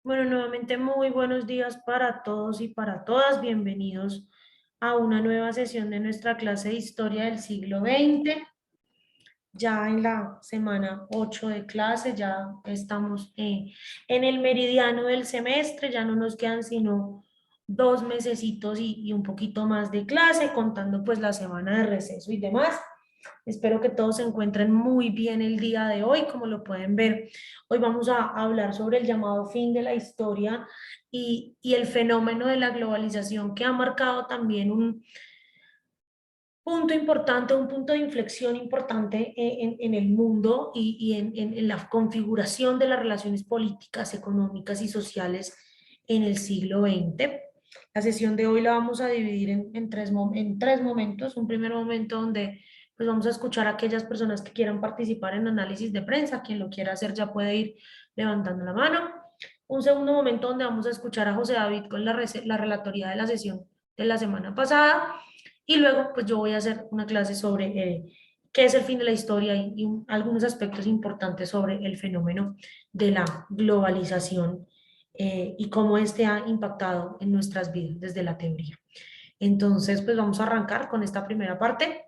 Bueno, nuevamente muy buenos días para todos y para todas. Bienvenidos a una nueva sesión de nuestra clase de Historia del siglo XX. Ya en la semana 8 de clase, ya estamos en el meridiano del semestre, ya no nos quedan sino 2 mesecitos y un poquito más de clase, contando pues la semana de receso y demás. Espero que todos se encuentren muy bien el día de hoy. Como lo pueden ver, hoy vamos a hablar sobre el llamado fin de la historia y el fenómeno de la globalización que ha marcado también un punto importante, un punto de inflexión importante en el mundo y en la configuración de las relaciones políticas, económicas y sociales en el siglo XX. La sesión de hoy la vamos a dividir en tres momentos. Un primer momento donde pues vamos a escuchar a aquellas personas que quieran participar en análisis de prensa. Quien lo quiera hacer ya puede ir levantando la mano. Un segundo momento donde vamos a escuchar a José David con la relatoría de la sesión de la semana pasada. Y luego, pues yo voy a hacer una clase sobre qué es el fin de la historia y algunos aspectos importantes sobre el fenómeno de la globalización y cómo este ha impactado en nuestras vidas desde la teoría. Entonces, pues vamos a arrancar con esta primera parte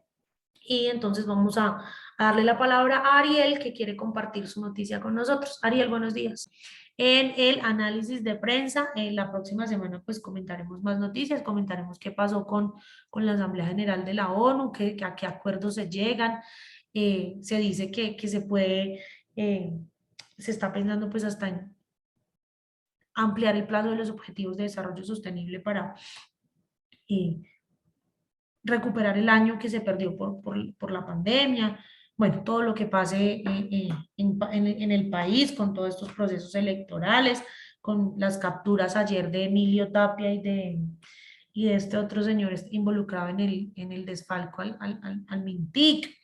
y entonces vamos a darle la palabra a Ariel, que quiere compartir su noticia con nosotros. Ariel, buenos días. En el análisis de prensa, en la próxima semana, pues comentaremos más noticias, comentaremos qué pasó con la Asamblea General de la ONU, a qué acuerdos se llegan. Se dice que se puede, se está pensando pues hasta en ampliar el plazo de los objetivos de desarrollo sostenible para eh, recuperar el año que se perdió por la pandemia, bueno, todo lo que pase en el país con todos estos procesos electorales, con las capturas ayer de Emilio Tapia y de este otro señor involucrado en el desfalco al Mintic.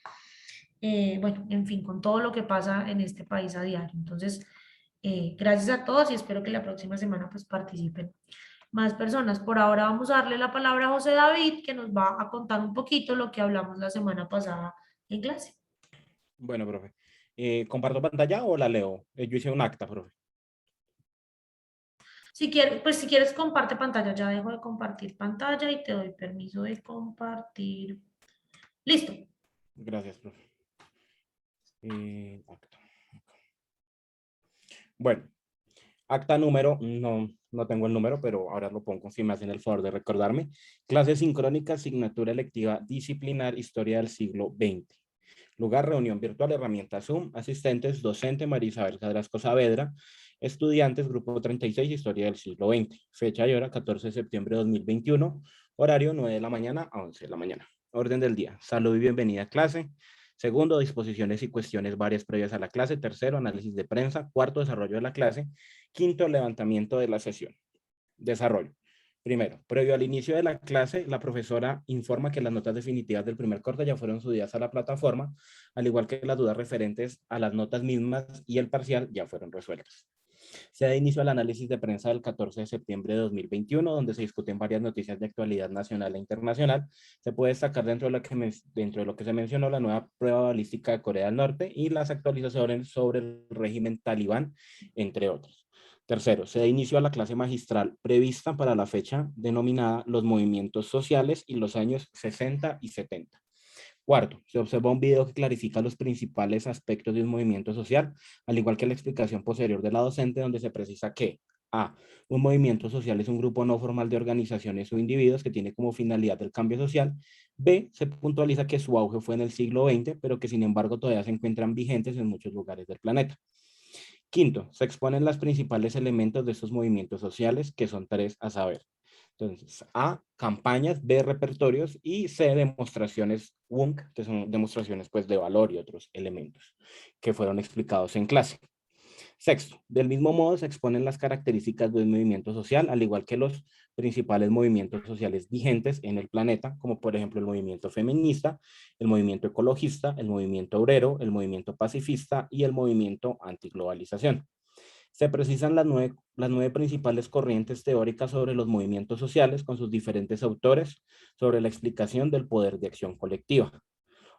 Bueno, en fin, con todo lo que pasa en este país a diario. Entonces, gracias a todos y espero que la próxima semana pues participen más personas. Por ahora vamos a darle la palabra a José David, que nos va a contar un poquito lo que hablamos la semana pasada en clase. Bueno, profe. ¿Comparto pantalla o la leo? Yo hice un acta, profe. Si quieres, pues si quieres comparte pantalla, ya dejo de compartir pantalla y te doy permiso de compartir. Listo. Gracias, profe. Acta. Bueno, acta número, no tengo el número, pero ahora lo pongo si me hacen el favor de recordarme. Clase sincrónica, asignatura electiva disciplinar, historia del siglo XX. Lugar, reunión virtual, herramienta Zoom. Asistentes, docente María Isabel Cadrasco Saavedra. Estudiantes, grupo 36, historia del siglo XX. Fecha y hora, 14 de septiembre de 2021. Horario, 9 de la mañana a 11 de la mañana. Orden del día. Salud y bienvenida a clase. Segundo, disposiciones y cuestiones varias previas a la clase. Tercero, análisis de prensa. Cuarto, desarrollo de la clase. Quinto, levantamiento de la sesión. Desarrollo. Primero, previo al inicio de la clase, la profesora informa que las notas definitivas del primer corte ya fueron subidas a la plataforma, al igual que las dudas referentes a las notas mismas y el parcial ya fueron resueltas. Se da inicio al análisis de prensa del 14 de septiembre de 2021, donde se discuten varias noticias de actualidad nacional e internacional. Se puede destacar dentro de lo que se mencionó la nueva prueba balística de Corea del Norte y las actualizaciones sobre el régimen talibán, entre otros. Tercero, se da inicio a la clase magistral prevista para la fecha denominada Los movimientos sociales y los años 60 y 70. Cuarto, se observa un video que clarifica los principales aspectos de un movimiento social, al igual que la explicación posterior de la docente, donde se precisa que A. Un movimiento social es un grupo no formal de organizaciones o individuos que tiene como finalidad el cambio social. B. Se puntualiza que su auge fue en el siglo XX, pero que sin embargo todavía se encuentran vigentes en muchos lugares del planeta. Quinto, se exponen los principales elementos de estos movimientos sociales, que son tres a saber. Entonces, A, campañas, B, repertorios y C, demostraciones WUNC, que son demostraciones pues, de valor y otros elementos que fueron explicados en clase. Sexto, del mismo modo se exponen las características del movimiento social, al igual que los principales movimientos sociales vigentes en el planeta, como por ejemplo el movimiento feminista, el movimiento ecologista, el movimiento obrero, el movimiento pacifista y el movimiento antiglobalización. Se precisan las nueve principales corrientes teóricas sobre los movimientos sociales con sus diferentes autores sobre la explicación del poder de acción colectiva.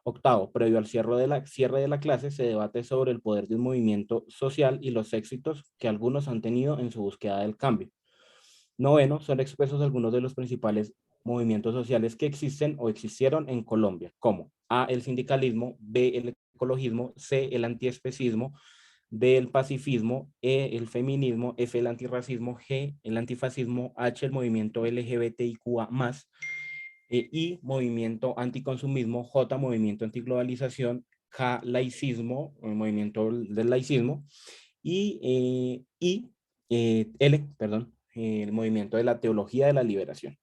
Octavo, previo al cierre de la clase, se debate sobre el poder de un movimiento social y los éxitos que algunos han tenido en su búsqueda del cambio. Noveno, son expresos algunos de los principales movimientos sociales que existen o existieron en Colombia, como A, el sindicalismo; B, el ecologismo; C, el antiespecismo; D, el pacifismo; E, el feminismo; F, el antirracismo; G, el antifascismo; H, el movimiento LGBTIQA+, I, movimiento anticonsumismo; J, movimiento antiglobalización; K, laicismo, el movimiento del laicismo; L, perdón, el movimiento de la teología de la liberación.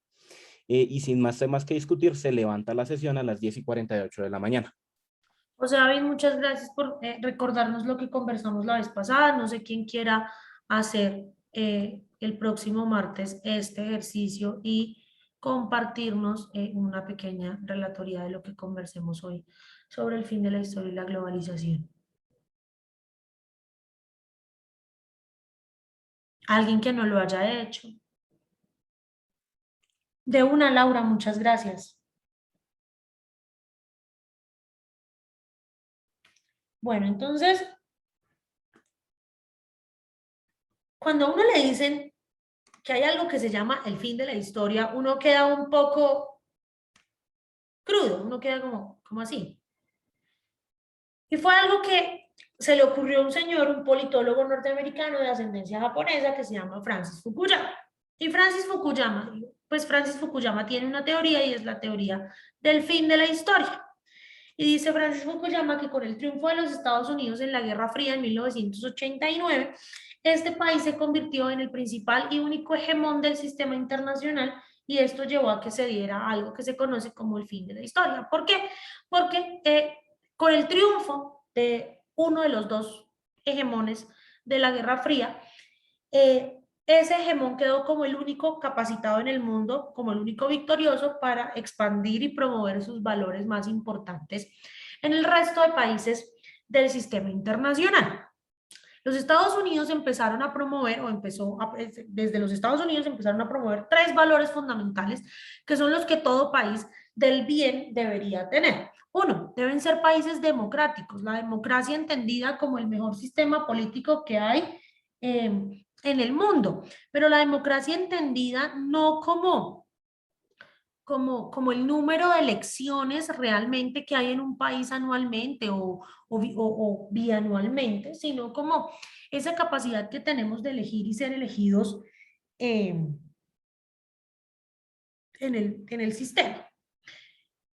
Y sin más temas que discutir, se levanta la sesión a las 10:48 de la mañana. José David, muchas gracias por recordarnos lo que conversamos la vez pasada. No sé quién quiera hacer el próximo martes este ejercicio y compartirnos una pequeña relatoría de lo que conversemos hoy sobre el fin de la historia y la globalización. Alguien que no lo haya hecho. De una, Laura, muchas gracias. Bueno, entonces, cuando a uno le dicen que hay algo que se llama el fin de la historia, uno queda un poco crudo, uno queda como así. Y fue algo que se le ocurrió a un señor, un politólogo norteamericano de ascendencia japonesa que se llama Francis Fukuyama. Y Francis Fukuyama tiene una teoría y es la teoría del fin de la historia. Y dice Francis Fukuyama que con el triunfo de los Estados Unidos en la Guerra Fría en 1989, este país se convirtió en el principal y único hegemón del sistema internacional y esto llevó a que se diera algo que se conoce como el fin de la historia. ¿Por qué? Porque con el triunfo de uno de los dos hegemones de la Guerra Fría, ese hegemón quedó como el único capacitado en el mundo, como el único victorioso para expandir y promover sus valores más importantes en el resto de países del sistema internacional. Los Estados Unidos empezaron a promover, desde los Estados Unidos empezaron a promover tres valores fundamentales que son los que todo país del bien debería tener. Uno, deben ser países democráticos, la democracia entendida como el mejor sistema político que hay en el mundo, pero la democracia entendida no como el número de elecciones realmente que hay en un país anualmente o bianualmente, sino como esa capacidad que tenemos de elegir y ser elegidos en el sistema.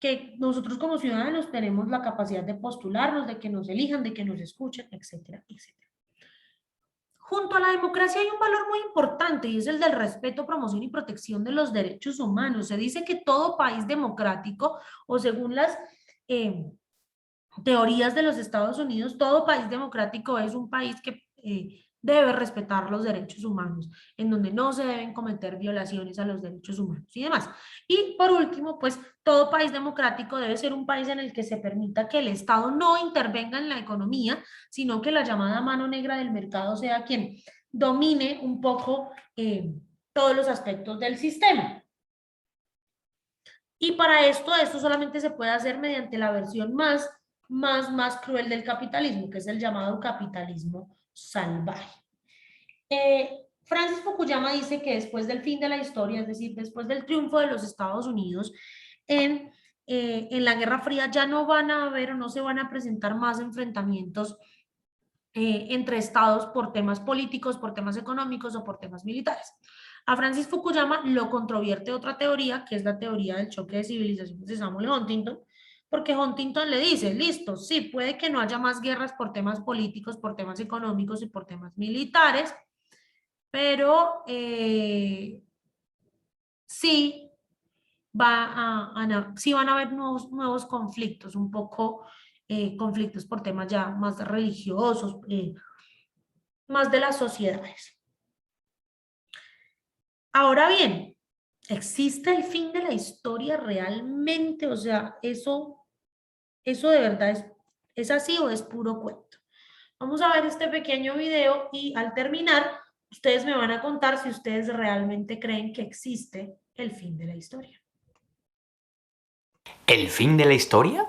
Que nosotros como ciudadanos tenemos la capacidad de postularnos, de que nos elijan, de que nos escuchen, etcétera, etcétera. Junto a la democracia hay un valor muy importante y es el del respeto, promoción y protección de los derechos humanos. Se dice que todo país democrático, o según las teorías de los Estados Unidos, todo país democrático es un país que debe respetar los derechos humanos, en donde no se deben cometer violaciones a los derechos humanos y demás. Y por último, pues todo país democrático debe ser un país en el que se permita que el Estado no intervenga en la economía, sino que la llamada mano negra del mercado sea quien domine un poco todos los aspectos del sistema. Y para esto solamente se puede hacer mediante la versión más cruel del capitalismo, que es el llamado capitalismo salvaje. Francis Fukuyama dice que después del fin de la historia, es decir, después del triunfo de los Estados Unidos en la Guerra Fría, ya no van a haber o no se van a presentar más enfrentamientos entre estados por temas políticos, por temas económicos o por temas militares. A Francis Fukuyama lo controvierte otra teoría, que es la teoría del choque de civilizaciones de Samuel Huntington, porque Huntington le dice, listo, sí, puede que no haya más guerras por temas políticos, por temas económicos y por temas militares, pero sí, sí van a haber nuevos conflictos, un poco conflictos por temas ya más religiosos, más de las sociedades. Ahora bien, ¿existe el fin de la historia realmente? O sea, eso de verdad es así o es puro cuento. Vamos a ver este pequeño video y al terminar, ustedes me van a contar si ustedes realmente creen que existe el fin de la historia. ¿El fin de la historia?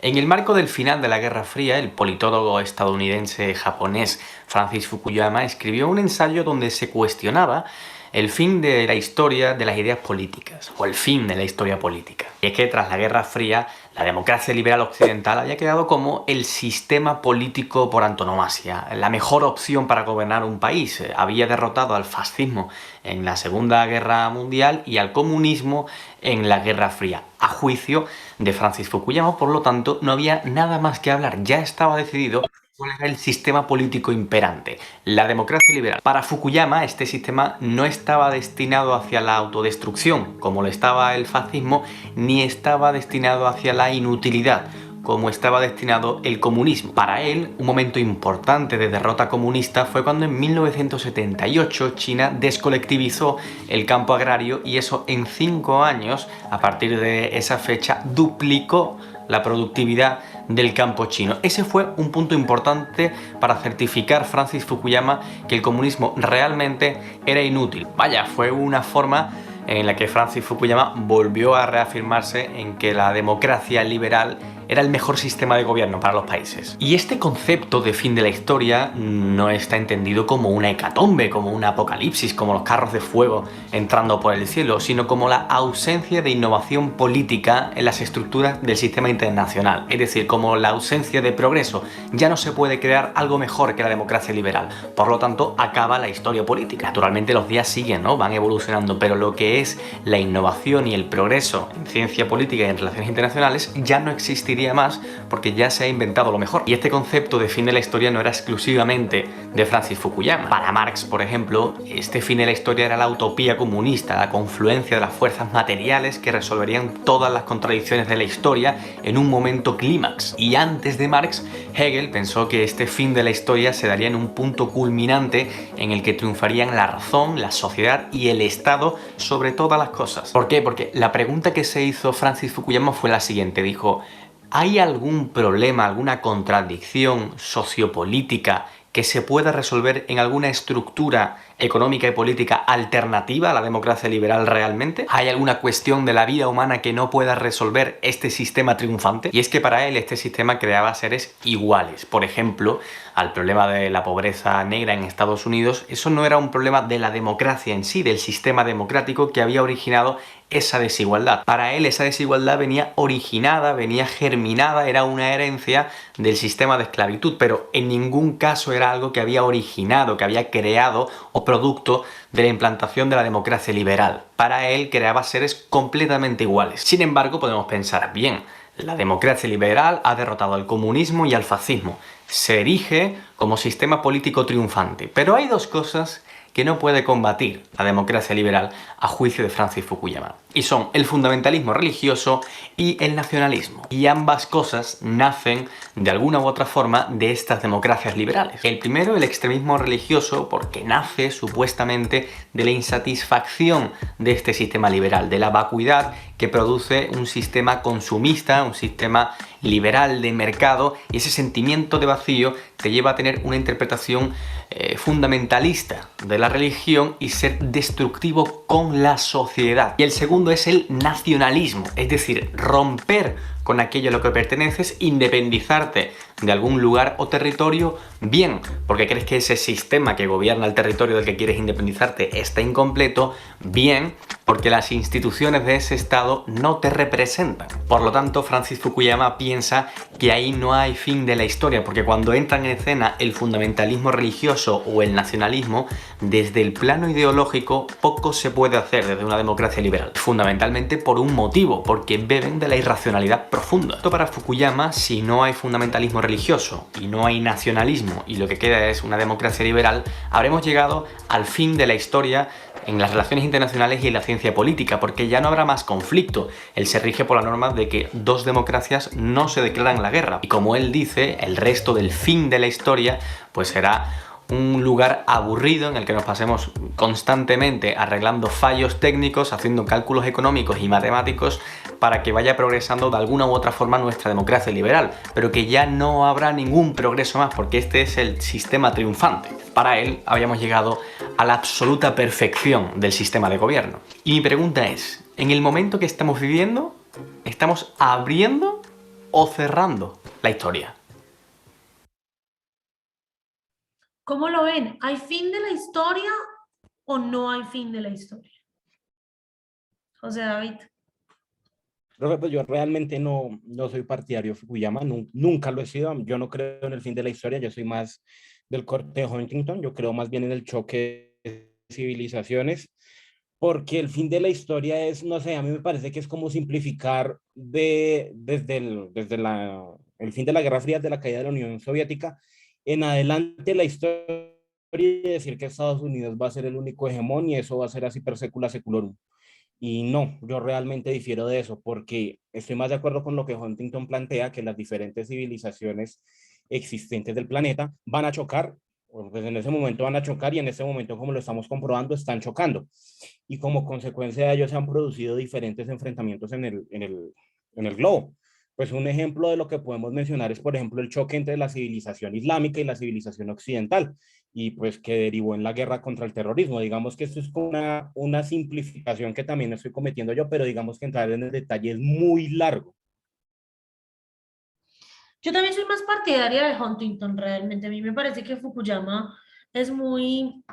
En el marco del final de la Guerra Fría, el politólogo estadounidense-japonés Francis Fukuyama escribió un ensayo donde se cuestionaba el fin de la historia de las ideas políticas, o el fin de la historia política. Y es que tras la Guerra Fría, la democracia liberal occidental había quedado como el sistema político por antonomasia, la mejor opción para gobernar un país. Había derrotado al fascismo en la Segunda Guerra Mundial y al comunismo en la Guerra Fría. A juicio de Francis Fukuyama, por lo tanto, no había nada más que hablar, ya estaba decidido cuál era el sistema político imperante, la democracia liberal. Para Fukuyama, este sistema no estaba destinado hacia la autodestrucción, como lo estaba el fascismo, ni estaba destinado hacia la inutilidad, como estaba destinado el comunismo. Para él, un momento importante de derrota comunista fue cuando en 1978 China descolectivizó el campo agrario y eso en 5 años, a partir de esa fecha, duplicó la productividad del campo chino. Ese fue un punto importante para certificar Francis Fukuyama que el comunismo realmente era inútil. Vaya, fue una forma en la que Francis Fukuyama volvió a reafirmarse en que la democracia liberal era el mejor sistema de gobierno para los países. Y este concepto de fin de la historia no está entendido como una hecatombe, como un apocalipsis, como los carros de fuego entrando por el cielo, sino como la ausencia de innovación política en las estructuras del sistema internacional, es decir, como la ausencia de progreso. Ya no se puede crear algo mejor que la democracia liberal, por lo tanto acaba la historia política. Naturalmente los días siguen, ¿no? Van evolucionando, pero lo que es la innovación y el progreso en ciencia política y en relaciones internacionales ya no existiría más porque ya se ha inventado lo mejor. Y este concepto de fin de la historia no era exclusivamente de Francis Fukuyama. Para Marx, por ejemplo, este fin de la historia era la utopía comunista, la confluencia de las fuerzas materiales que resolverían todas las contradicciones de la historia en un momento clímax. Y antes de Marx, Hegel pensó que este fin de la historia se daría en un punto culminante en el que triunfarían la razón, la sociedad y el Estado sobre todas las cosas. ¿Por qué? Porque la pregunta que se hizo Francis Fukuyama fue la siguiente, dijo: ¿hay algún problema, alguna contradicción sociopolítica que se pueda resolver en alguna estructura económica y política alternativa a la democracia liberal realmente? ¿Hay alguna cuestión de la vida humana que no pueda resolver este sistema triunfante? Y es que para él este sistema creaba seres iguales. Por ejemplo, al problema de la pobreza negra en Estados Unidos, eso no era un problema de la democracia en sí, del sistema democrático que había originado esa desigualdad. Para él esa desigualdad venía originada, venía germinada, era una herencia del sistema de esclavitud, pero en ningún caso era algo que había originado, que había creado o producto de la implantación de la democracia liberal. Para él creaba seres completamente iguales. Sin embargo, podemos pensar, bien, la democracia liberal ha derrotado al comunismo y al fascismo. Se erige como sistema político triunfante. Pero hay dos cosas que no puede combatir la democracia liberal a juicio de Francis Fukuyama. Y son el fundamentalismo religioso y el nacionalismo. Y ambas cosas nacen de alguna u otra forma de estas democracias liberales. El primero, el extremismo religioso, porque nace supuestamente de la insatisfacción de este sistema liberal, de la vacuidad que produce un sistema consumista, un sistema liberal de mercado, y ese sentimiento de vacío te lleva a tener una interpretación fundamentalista de la religión y ser destructivo con la sociedad. Y el segundo es el nacionalismo, es decir, romper con aquello a lo que perteneces, independizarte de algún lugar o territorio, bien porque crees que ese sistema que gobierna el territorio del que quieres independizarte está incompleto, bien porque las instituciones de ese estado no te representan. Por lo tanto, Francis Fukuyama piensa que ahí no hay fin de la historia, porque cuando entran en escena el fundamentalismo religioso o el nacionalismo, desde el plano ideológico poco se puede hacer desde una democracia liberal. Fundamentalmente por un motivo, porque beben de la irracionalidad profunda. Esto para Fukuyama, si no hay fundamentalismo religioso y no hay nacionalismo y lo que queda es una democracia liberal, habremos llegado al fin de la historia en las relaciones internacionales y en la ciencia política, porque ya no habrá más conflicto. Él se rige por la norma de que dos democracias no se declaran la guerra. Y como él dice, el resto del fin de la historia pues será un lugar aburrido en el que nos pasemos constantemente arreglando fallos técnicos, haciendo cálculos económicos y matemáticos para que vaya progresando de alguna u otra forma nuestra democracia liberal, pero que ya no habrá ningún progreso más porque este es el sistema triunfante. Para él habíamos llegado a la absoluta perfección del sistema de gobierno. Y mi pregunta es, ¿en el momento que estamos viviendo, estamos abriendo o cerrando la historia? ¿Cómo lo ven? ¿Hay fin de la historia o no hay fin de la historia? José David. Profe, pues yo realmente no soy partidario de Fukuyama, nunca lo he sido. Yo no creo en el fin de la historia, yo soy más del corte de Huntington, yo creo más bien en el choque de civilizaciones, porque el fin de la historia es, no sé, a mí me parece que es como simplificar desde el fin de la Guerra Fría, de la caída de la Unión Soviética, en adelante la historia y decir que Estados Unidos va a ser el único hegemón y eso va a ser así per secula seculorum. Y no, yo realmente difiero de eso porque estoy más de acuerdo con lo que Huntington plantea, que las diferentes civilizaciones existentes del planeta van a chocar, pues en ese momento van a chocar y en ese momento, como lo estamos comprobando, están chocando. Y como consecuencia de ello se han producido diferentes enfrentamientos en el globo. Pues un ejemplo de lo que podemos mencionar es, por ejemplo, el choque entre la civilización islámica y la civilización occidental y pues que derivó en la guerra contra el terrorismo. Digamos que esto es una simplificación que también estoy cometiendo yo, pero digamos que entrar en el detalle es muy largo. Yo también soy más partidaria de Huntington, realmente. A mí me parece que Fukuyama es muy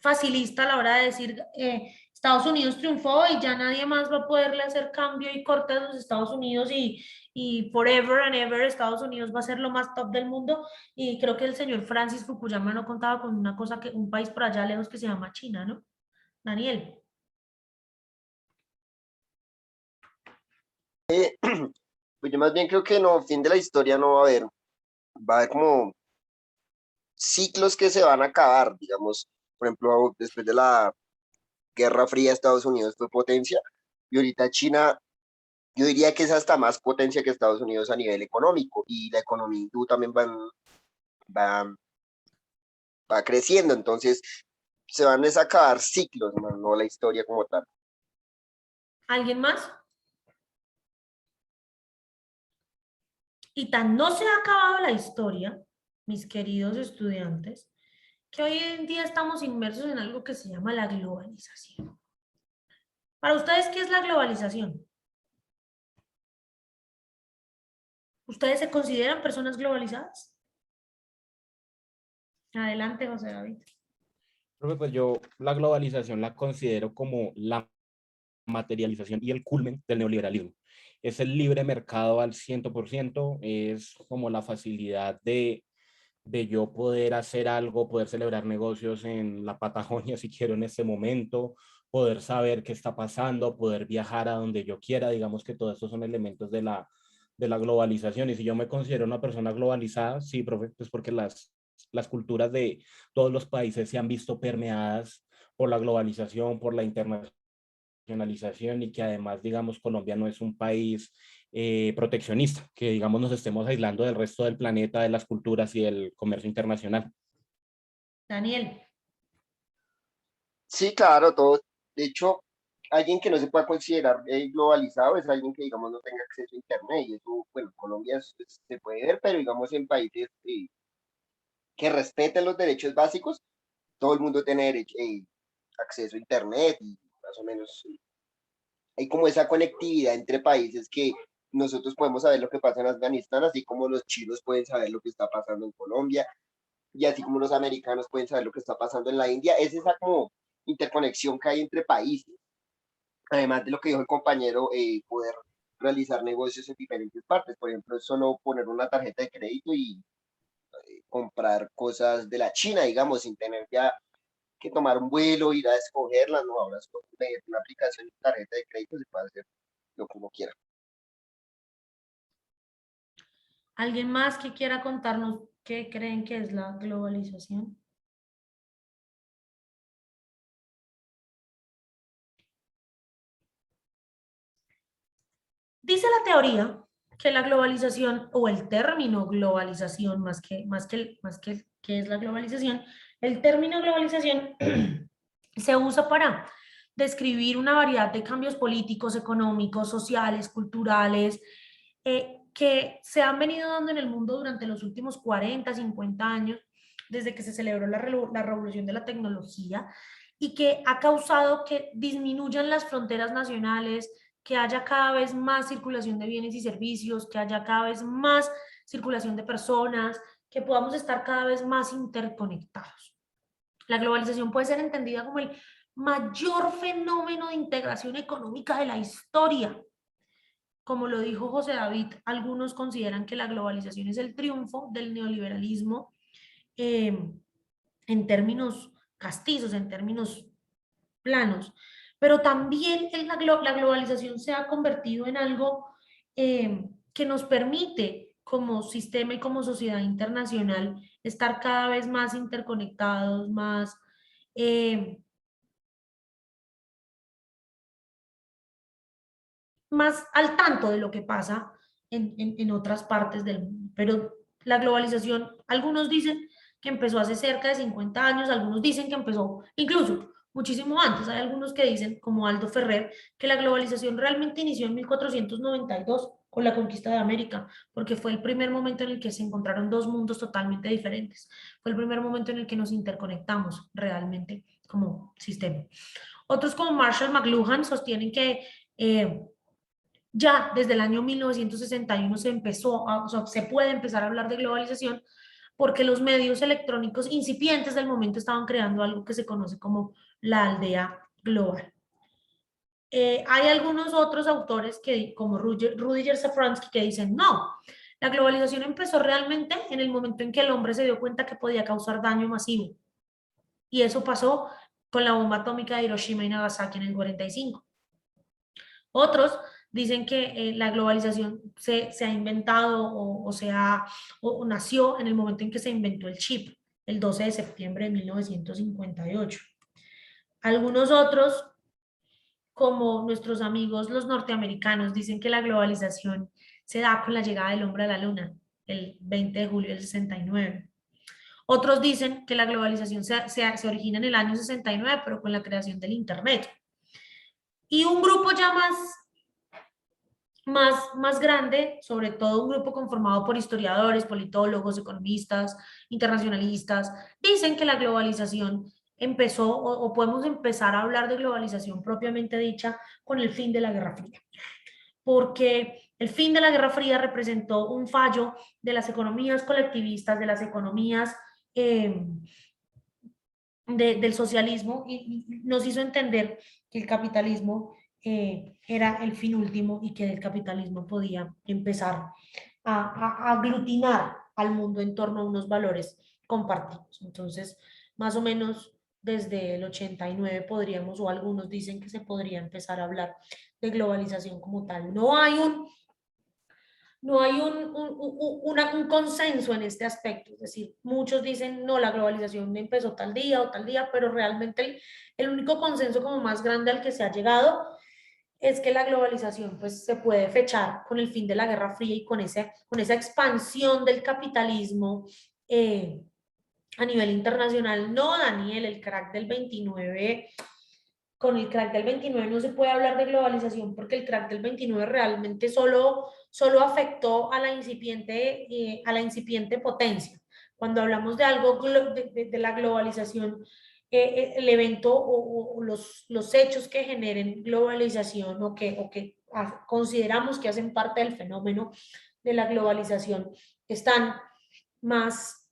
facilista a la hora de decir Estados Unidos triunfó y ya nadie más va a poderle hacer cambio y corte a los Estados Unidos y forever and ever Estados Unidos va a ser lo más top del mundo. Y creo que el señor Francis Fukuyama no contaba con una cosa que un país por allá lejos que se llama China, ¿no? Daniel. Pues yo más bien creo que no, fin de la historia no va a haber. Va a haber como ciclos que se van a acabar, digamos, por ejemplo, después de la Guerra Fría, Estados Unidos fue potencia y ahorita China, yo diría que es hasta más potencia que Estados Unidos a nivel económico y la economía hindú también va, va creciendo, entonces se van a acabar ciclos, no la historia como tal. ¿Alguien más? Y tan no se ha acabado la historia, mis queridos estudiantes, que hoy en día estamos inmersos en algo que se llama la globalización. Para ustedes, ¿qué es la globalización? ¿Ustedes se consideran personas globalizadas? Adelante, José David. Profe, pues yo la globalización la considero como la materialización y el culmen del neoliberalismo. Es el libre mercado al 100%, es como la facilidad de yo poder hacer algo, poder celebrar negocios en la Patagonia si quiero en este momento, poder saber qué está pasando, poder viajar a donde yo quiera. Digamos que todos estos son elementos de la globalización. Y si yo me considero una persona globalizada, sí, profe, pues porque las culturas de todos los países se han visto permeadas por la globalización, por la internacionalización y que además, digamos, Colombia no es un país proteccionista, que digamos nos estemos aislando del resto del planeta, de las culturas y del comercio internacional. Daniel. Sí, claro, todo. De hecho, alguien que no se pueda considerar globalizado es alguien que, digamos, no tenga acceso a Internet. Y eso, bueno, en Colombia se puede ver, pero digamos en países que respeten los derechos básicos, todo el mundo tiene derecho, acceso a Internet y más o menos hay como esa conectividad entre países que nosotros podemos saber lo que pasa en Afganistán, así como los chinos pueden saber lo que está pasando en Colombia, y así como los americanos pueden saber lo que está pasando en la India. Es esa como interconexión que hay entre países. Además de lo que dijo el compañero, poder realizar negocios en diferentes partes. Por ejemplo, es solo poner una tarjeta de crédito y comprar cosas de la China, digamos, sin tener ya que tomar un vuelo, ir a escogerlas, no, ahora es mediante una aplicación de tarjeta de crédito se puede hacer lo que uno quiera. ¿Alguien más que quiera contarnos qué creen que es la globalización? Dice la teoría que la globalización o el término globalización, más que qué es la globalización, el término globalización se usa para describir una variedad de cambios políticos, económicos, sociales, culturales, que se han venido dando en el mundo durante los últimos 40, 50 años, desde que se celebró la revolución de la tecnología y que ha causado que disminuyan las fronteras nacionales, que haya cada vez más circulación de bienes y servicios, que haya cada vez más circulación de personas, que podamos estar cada vez más interconectados. La globalización puede ser entendida como el mayor fenómeno de integración económica de la historia. Como lo dijo José David, algunos consideran que la globalización es el triunfo del neoliberalismo en términos castizos, en términos planos, pero también la globalización se ha convertido en algo que nos permite como sistema y como sociedad internacional estar cada vez más interconectados, más más al tanto de lo que pasa en otras partes del mundo. Pero la globalización, algunos dicen que empezó hace cerca de 50 años, algunos dicen que empezó incluso muchísimo antes. Hay algunos que dicen, como Aldo Ferrer, que la globalización realmente inició en 1492 con la conquista de América, porque fue el primer momento en el que se encontraron dos mundos totalmente diferentes. Fue el primer momento en el que nos interconectamos realmente como sistema. Otros como Marshall McLuhan sostienen que ya desde el año 1961 se puede empezar a hablar de globalización porque los medios electrónicos incipientes del momento estaban creando algo que se conoce como la aldea global. Hay algunos otros autores como Rudiger Safransky que dicen no, la globalización empezó realmente en el momento en que el hombre se dio cuenta que podía causar daño masivo. Y eso pasó con la bomba atómica de Hiroshima y Nagasaki en el 45. Otros dicen que la globalización se ha inventado o nació en el momento en que se inventó el chip, el 12 de septiembre de 1958. Algunos otros, como nuestros amigos los norteamericanos, dicen que la globalización se da con la llegada del hombre a la luna, el 20 de julio del 69. Otros dicen que la globalización se origina en el año 69, pero con la creación del Internet. Y un grupo ya más grande, sobre todo un grupo conformado por historiadores, politólogos, economistas, internacionalistas, dicen que la globalización empezó o podemos empezar a hablar de globalización propiamente dicha con el fin de la Guerra Fría. Porque el fin de la Guerra Fría representó un fallo de las economías colectivistas, de las economías del socialismo y nos hizo entender que el capitalismo era el fin último y que el capitalismo podía empezar a aglutinar al mundo en torno a unos valores compartidos. Entonces, más o menos desde el 89 podríamos, o algunos dicen que se podría empezar a hablar de globalización como tal. No hay un consenso en este aspecto, es decir, muchos dicen, no, la globalización empezó tal día o tal día, pero realmente el único consenso como más grande al que se ha llegado es que la globalización pues se puede fechar con el fin de la Guerra Fría y con esa expansión del capitalismo a nivel internacional. No, Daniel, el crack del 29... Con el crack del 29 no se puede hablar de globalización porque el crack del 29 realmente solo afectó a la incipiente potencia. Cuando hablamos de algo de la globalización, el evento o los hechos que generen globalización o que consideramos que hacen parte del fenómeno de la globalización están más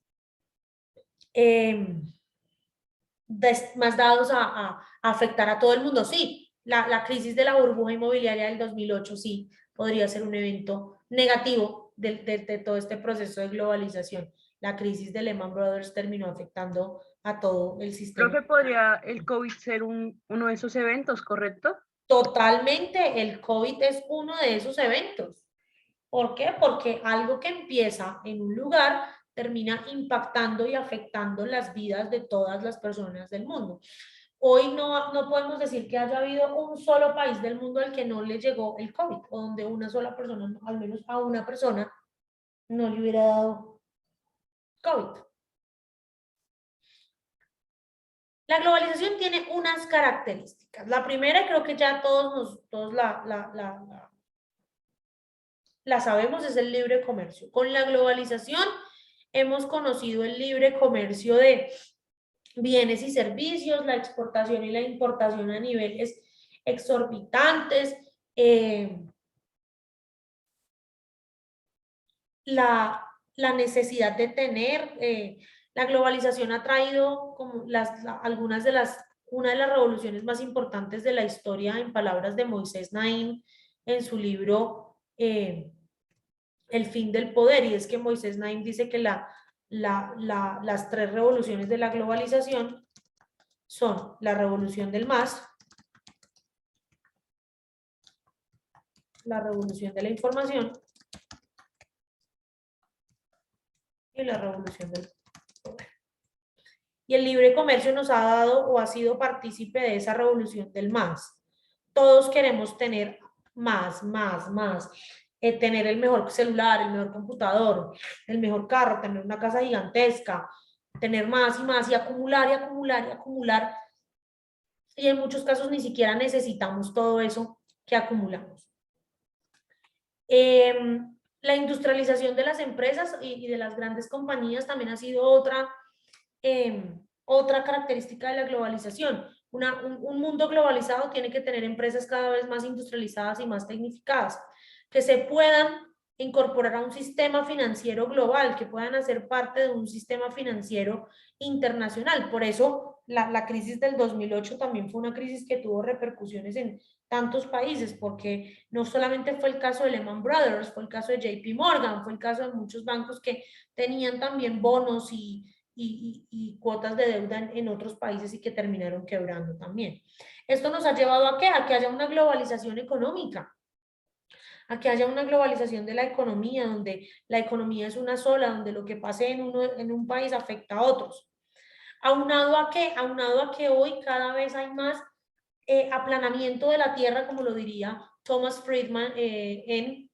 dados a afectar a todo el mundo. Sí, la crisis de la burbuja inmobiliaria del 2008 sí podría ser un evento negativo de todo este proceso de globalización. La crisis de Lehman Brothers terminó afectando a todo el sistema. Profe, ¿podría el COVID ser uno de esos eventos, correcto? Totalmente, el COVID es uno de esos eventos. ¿Por qué? Porque algo que empieza en un lugar termina impactando y afectando las vidas de todas las personas del mundo. Hoy no podemos decir que haya habido un solo país del mundo al que no le llegó el COVID, o donde una sola persona, al menos a una persona, no le hubiera dado COVID. La globalización tiene unas características. La primera, creo que ya todos la sabemos, es el libre comercio. Con la globalización hemos conocido el libre comercio de bienes y servicios, la exportación y la importación a niveles exorbitantes, la necesidad de tener, la globalización ha traído como una de las revoluciones más importantes de la historia, en palabras de Moisés Naim en su libro El fin del poder, y es que Moisés Naim dice que las tres revoluciones de la globalización son la revolución del más, la revolución de la información y la revolución del poder. Y el libre comercio nos ha dado o ha sido partícipe de esa revolución del más. Todos queremos tener más. Tener el mejor celular, el mejor computador, el mejor carro, tener una casa gigantesca, tener más y más y acumular y acumular y acumular. Y en muchos casos ni siquiera necesitamos todo eso que acumulamos. La industrialización de las empresas y de las grandes compañías también ha sido otra característica de la globalización. Un mundo globalizado tiene que tener empresas cada vez más industrializadas y más tecnificadas, que se puedan incorporar a un sistema financiero global, que puedan hacer parte de un sistema financiero internacional. Por eso la crisis del 2008 también fue una crisis que tuvo repercusiones en tantos países, porque no solamente fue el caso de Lehman Brothers, fue el caso de JP Morgan, fue el caso de muchos bancos que tenían también bonos y cuotas de deuda en otros países y que terminaron quebrando también. Esto nos ha llevado ¿a qué? A que haya una globalización económica, a que haya una globalización de la economía, donde la economía es una sola, donde lo que pase en un país afecta a otros. ¿Aunado a qué? Aunado a que hoy cada vez hay más aplanamiento de la tierra, como lo diría Thomas Friedman, en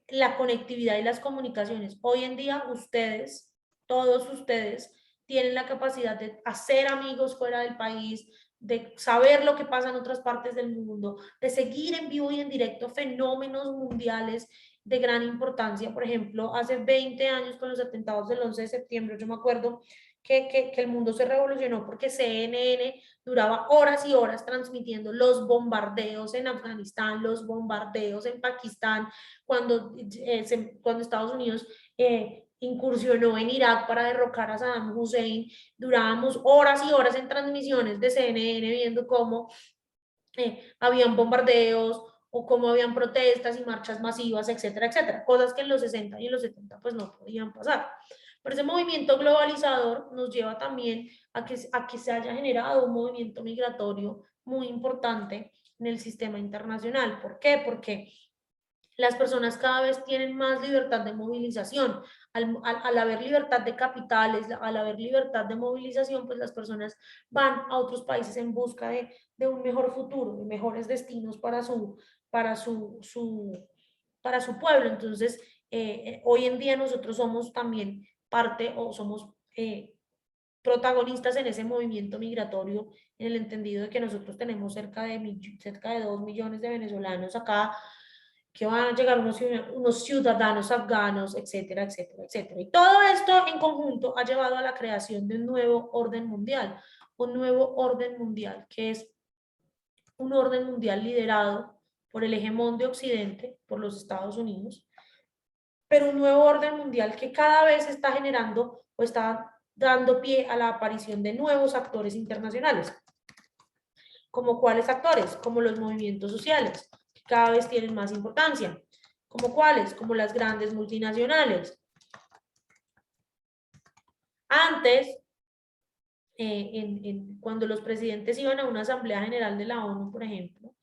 la conectividad y las comunicaciones. Hoy en día ustedes, todos ustedes, tienen la capacidad de hacer amigos fuera del país, de saber lo que pasa en otras partes del mundo, de seguir en vivo y en directo fenómenos mundiales de gran importancia. Por ejemplo, hace 20 años con los atentados del 11 de septiembre, yo me acuerdo que el mundo se revolucionó porque CNN duraba horas y horas transmitiendo los bombardeos en Afganistán, los bombardeos en Pakistán, cuando Estados Unidos incursionó en Irak para derrocar a Saddam Hussein. Durábamos horas y horas en transmisiones de CNN viendo cómo habían bombardeos o cómo habían protestas y marchas masivas, etcétera, etcétera. Cosas que en los 60 y en los 70 pues no podían pasar. Pero ese movimiento globalizador nos lleva también a que se haya generado un movimiento migratorio muy importante en el sistema internacional. ¿Por qué? Porque las personas cada vez tienen más libertad de movilización. Al haber libertad de capitales, al haber libertad de movilización, pues las personas van a otros países en busca de un mejor futuro, de mejores destinos para su pueblo. Entonces, hoy en día nosotros somos también parte o somos protagonistas en ese movimiento migratorio, en el entendido de que nosotros tenemos cerca de 2 millones de venezolanos acá, que van a llegar unos ciudadanos afganos, etcétera, etcétera, etcétera. Y todo esto en conjunto ha llevado a la creación de un nuevo orden mundial que es un orden mundial liderado por el hegemón de Occidente, por los Estados Unidos, pero un nuevo orden mundial que cada vez está generando o está dando pie a la aparición de nuevos actores internacionales. ¿Como cuáles actores? Como los movimientos sociales, que cada vez tienen más importancia. ¿Como cuáles? Como las grandes multinacionales. Antes, cuando los presidentes iban a una asamblea general de la ONU, por ejemplo,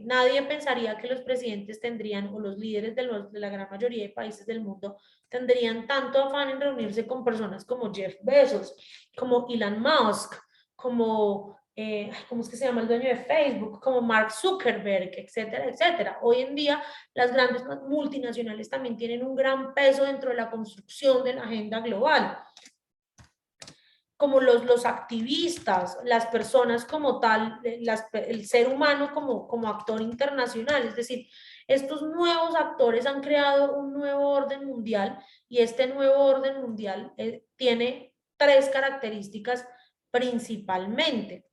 nadie pensaría que los presidentes tendrían, o los líderes de la gran mayoría de países del mundo, tendrían tanto afán en reunirse con personas como Jeff Bezos, como Elon Musk, como, ¿cómo es que se llama el dueño de Facebook? Como Mark Zuckerberg, etcétera, etcétera. Hoy en día, las grandes multinacionales también tienen un gran peso dentro de la construcción de la agenda global, como los activistas, las personas como tal, el ser humano como actor internacional. Es decir, estos nuevos actores han creado un nuevo orden mundial, y este nuevo orden mundial tiene 3 características principalmente.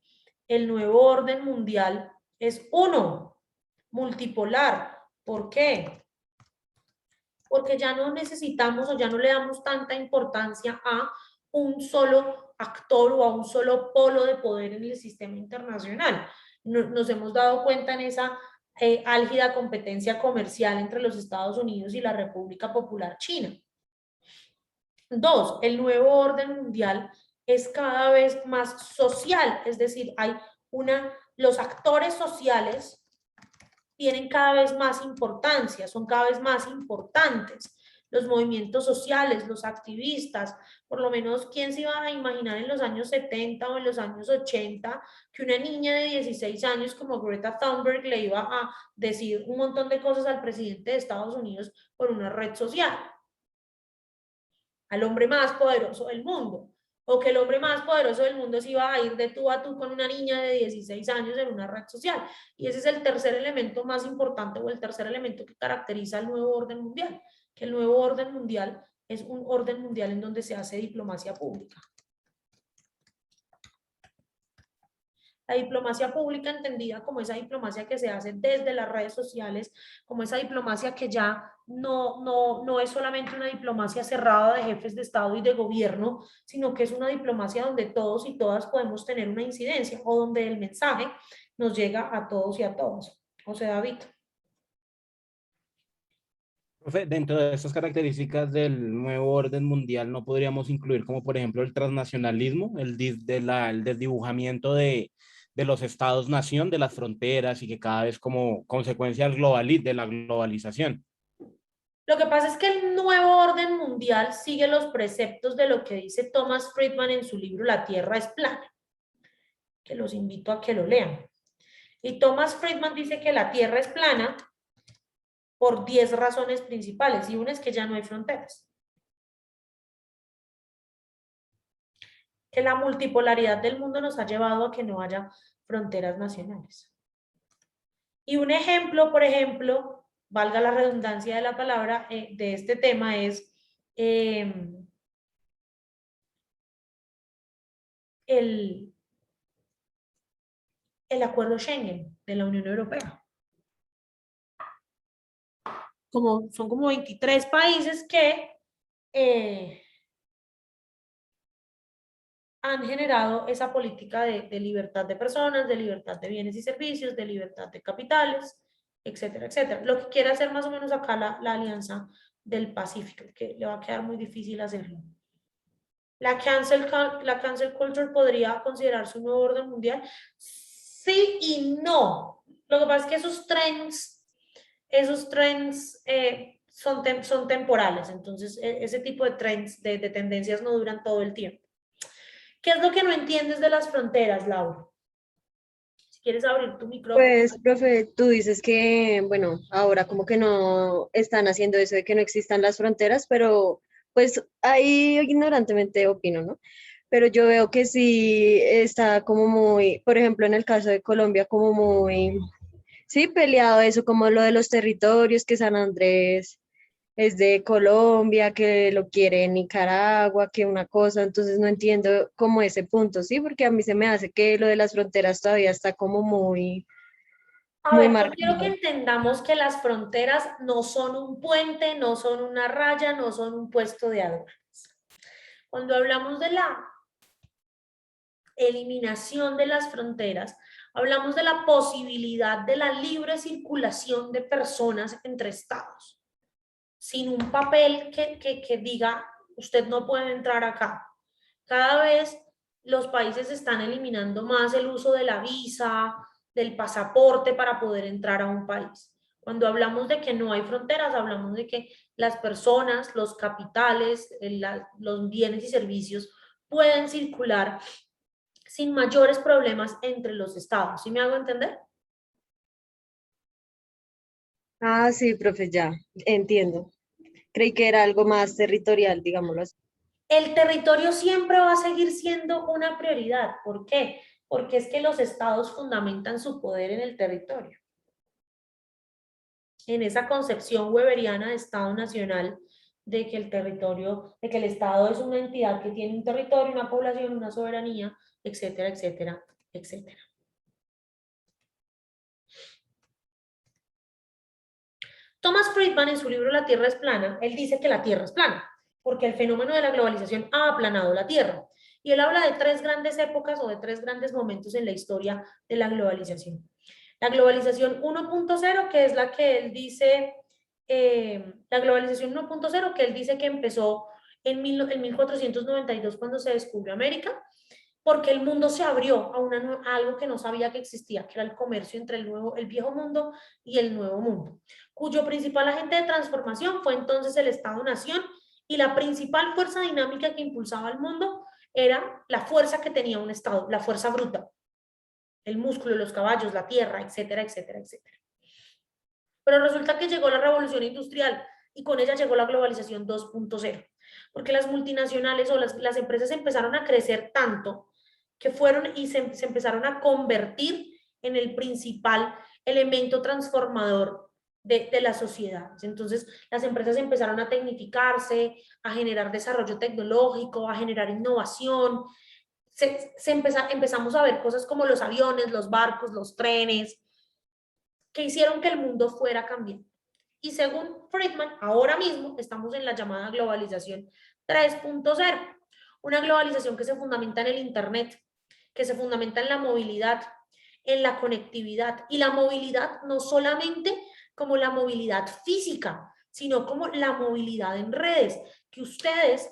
El nuevo orden mundial es, 1, multipolar. ¿Por qué? Porque ya no necesitamos o ya no le damos tanta importancia a un solo actor o a un solo polo de poder en el sistema internacional. Nos hemos dado cuenta en esa álgida competencia comercial entre los Estados Unidos y la República Popular China. Dos, el nuevo orden mundial es cada vez más social, es decir, los actores sociales tienen cada vez más importancia, son cada vez más importantes. Los movimientos sociales, los activistas, por lo menos, ¿quién se iba a imaginar en los años 70 o en los años 80 que una niña de 16 años como Greta Thunberg le iba a decir un montón de cosas al presidente de Estados Unidos por una red social? Al hombre más poderoso del mundo. O que el hombre más poderoso del mundo se iba a ir de tú a tú con una niña de 16 años en una red social. Y ese es el tercer elemento más importante o el tercer elemento que caracteriza el nuevo orden mundial. Que el nuevo orden mundial es un orden mundial en donde se hace diplomacia pública. La diplomacia pública entendida como esa diplomacia que se hace desde las redes sociales, como esa diplomacia que ya no es solamente una diplomacia cerrada de jefes de Estado y de gobierno, sino que es una diplomacia donde todos y todas podemos tener una incidencia o donde el mensaje nos llega a todos y a todas. José David. Profe, dentro de estas características del nuevo orden mundial, ¿no podríamos incluir como por ejemplo el transnacionalismo, el desdibujamiento de los estados-nación, de las fronteras y que cada vez como consecuencia de la globalización? Lo que pasa es que el nuevo orden mundial sigue los preceptos de lo que dice Thomas Friedman en su libro La Tierra es plana, que los invito a que lo lean. Y Thomas Friedman dice que la Tierra es plana por 10 razones principales, y una es que ya no hay fronteras. Que la multipolaridad del mundo nos ha llevado a que no haya fronteras nacionales. Y un ejemplo, por ejemplo, valga la redundancia de la palabra, de este tema es el acuerdo Schengen de la Unión Europea. Son como 23 países que han generado esa política de libertad de personas, de libertad de bienes y servicios, de libertad de capitales, etcétera, etcétera. Lo que quiere hacer más o menos acá la Alianza del Pacífico, que le va a quedar muy difícil hacerlo. La cancel culture podría considerarse un nuevo orden mundial. Sí y no. Lo que pasa es que esos trends son temporales, entonces ese tipo de trends, de tendencias no duran todo el tiempo. ¿Qué es lo que no entiendes de las fronteras, Laura? Si quieres abrir tu micrófono. Pues, profe, tú dices que, bueno, ahora como que no están haciendo eso de que no existan las fronteras, pero pues ahí ignorantemente opino, ¿no? Pero yo veo que sí está como muy, por ejemplo, en el caso de Colombia, como muy, sí, peleado eso, como lo de los territorios, que San Andrés es de Colombia, que lo quiere Nicaragua, que una cosa, entonces no entiendo como ese punto, ¿sí? Porque a mí se me hace que lo de las fronteras todavía está como muy, A muy ver, yo quiero marcado. que entendamos que las fronteras no son un puente, no son una raya, no son un puesto de aduanas. Cuando hablamos de la eliminación de las fronteras, hablamos de la posibilidad de la libre circulación de personas entre estados, sin un papel que diga, usted no puede entrar acá. Cada vez los países están eliminando más el uso de la visa, del pasaporte para poder entrar a un país. Cuando hablamos de que no hay fronteras, hablamos de que las personas, los capitales, los bienes y servicios pueden circular sin mayores problemas entre los estados. ¿Sí me hago entender? Ah, sí, profe, ya, entiendo. Creí que era algo más territorial, digámoslo así. El territorio siempre va a seguir siendo una prioridad. ¿Por qué? Porque es que los estados fundamentan su poder en el territorio. En esa concepción weberiana de Estado nacional, de que el territorio, de que el Estado es una entidad que tiene un territorio, una población, una soberanía, etcétera, etcétera, etcétera. Thomas Friedman, en su libro La Tierra es plana, él dice que la Tierra es plana, porque el fenómeno de la globalización ha aplanado la Tierra. Y él habla de 3 grandes épocas o de 3 grandes momentos en la historia de la globalización. La globalización 1.0, que es la que él dice, la globalización 1.0, que él dice que empezó en 1492 cuando se descubrió América, porque el mundo se abrió a algo que no sabía que existía, que era el comercio entre el viejo mundo y el nuevo mundo, cuyo principal agente de transformación fue entonces el Estado-Nación, y la principal fuerza dinámica que impulsaba al mundo era la fuerza que tenía un Estado, la fuerza bruta, el músculo, los caballos, la tierra, etcétera, etcétera, etcétera. Pero resulta que llegó la revolución industrial y con ella llegó la globalización 2.0, porque las multinacionales o las empresas empezaron a crecer tanto que fueron y se empezaron a convertir en el principal elemento transformador de las sociedades. Entonces, las empresas empezaron a tecnificarse, a generar desarrollo tecnológico, a generar innovación. Empezamos a ver cosas como los aviones, los barcos, los trenes, que hicieron que el mundo fuera cambiando. Y según Friedman, ahora mismo estamos en la llamada globalización 3.0, una globalización que se fundamenta en el Internet, que se fundamenta en la movilidad, en la conectividad, y la movilidad no solamente como la movilidad física, sino como la movilidad en redes, que ustedes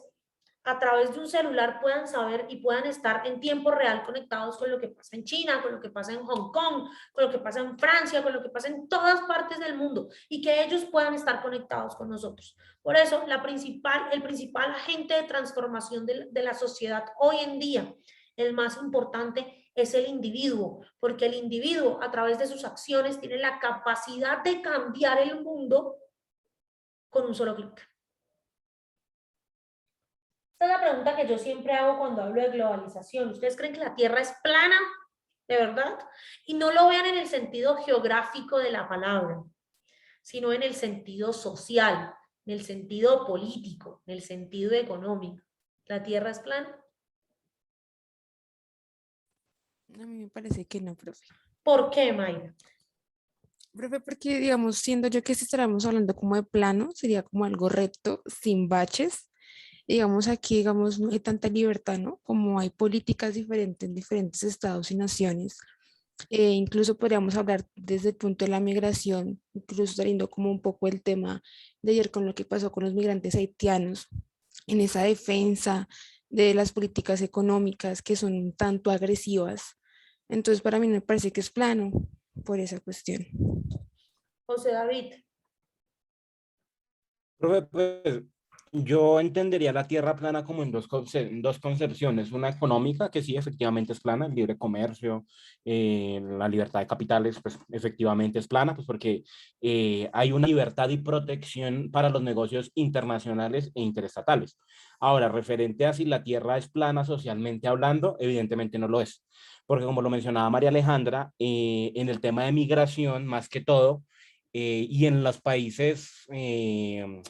a través de un celular puedan saber y puedan estar en tiempo real conectados con lo que pasa en China, con lo que pasa en Hong Kong, con lo que pasa en Francia, con lo que pasa en todas partes del mundo, y que ellos puedan estar conectados con nosotros. Por eso, el principal agente de transformación de la sociedad hoy en día, el más importante, es el individuo, porque el individuo a través de sus acciones tiene la capacidad de cambiar el mundo con un solo clic. Esta es la pregunta que yo siempre hago cuando hablo de globalización. ¿Ustedes creen que la Tierra es plana? ¿De verdad? Y no lo vean en el sentido geográfico de la palabra, sino en el sentido social, en el sentido político, en el sentido económico. ¿La Tierra es plana? A mí me parece que no, profe. ¿Por qué, Mayra? Profe, porque, digamos, siendo yo que si estábamos hablando como de plano, sería como algo recto, sin baches. Digamos, aquí, digamos, no hay tanta libertad, ¿no? Como hay políticas diferentes en diferentes estados y naciones. Incluso podríamos hablar desde el punto de la migración, incluso saliendo como un poco el tema de ayer con lo que pasó con los migrantes haitianos, en esa defensa de las políticas económicas que son un tanto agresivas. Entonces, para mí me parece que es plano por esa cuestión. José David. Profe, pues yo entendería la tierra plana como en dos concepciones, una económica, que sí, efectivamente es plana, el libre comercio, la libertad de capitales, pues efectivamente es plana, pues porque hay una libertad y protección para los negocios internacionales e interestatales. Ahora, referente a si la tierra es plana socialmente hablando, evidentemente no lo es, porque como lo mencionaba María Alejandra, en el tema de migración, más que todo, y en los países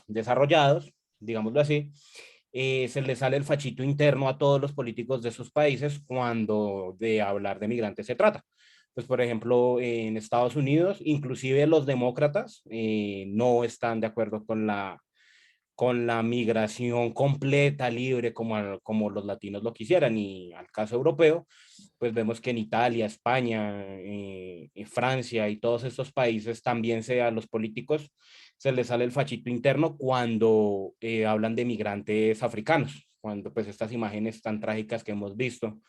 desarrollados, digámoslo así, se le sale el fachito interno a todos los políticos de esos países cuando de hablar de migrantes se trata. Pues, por ejemplo, en Estados Unidos, inclusive los demócratas no están de acuerdo con la migración completa, libre, como los latinos lo quisieran. Y al caso europeo, pues vemos que en Italia, España, Francia y todos estos países también a los políticos se les sale el fachito interno cuando hablan de migrantes africanos, cuando pues estas imágenes tan trágicas que hemos visto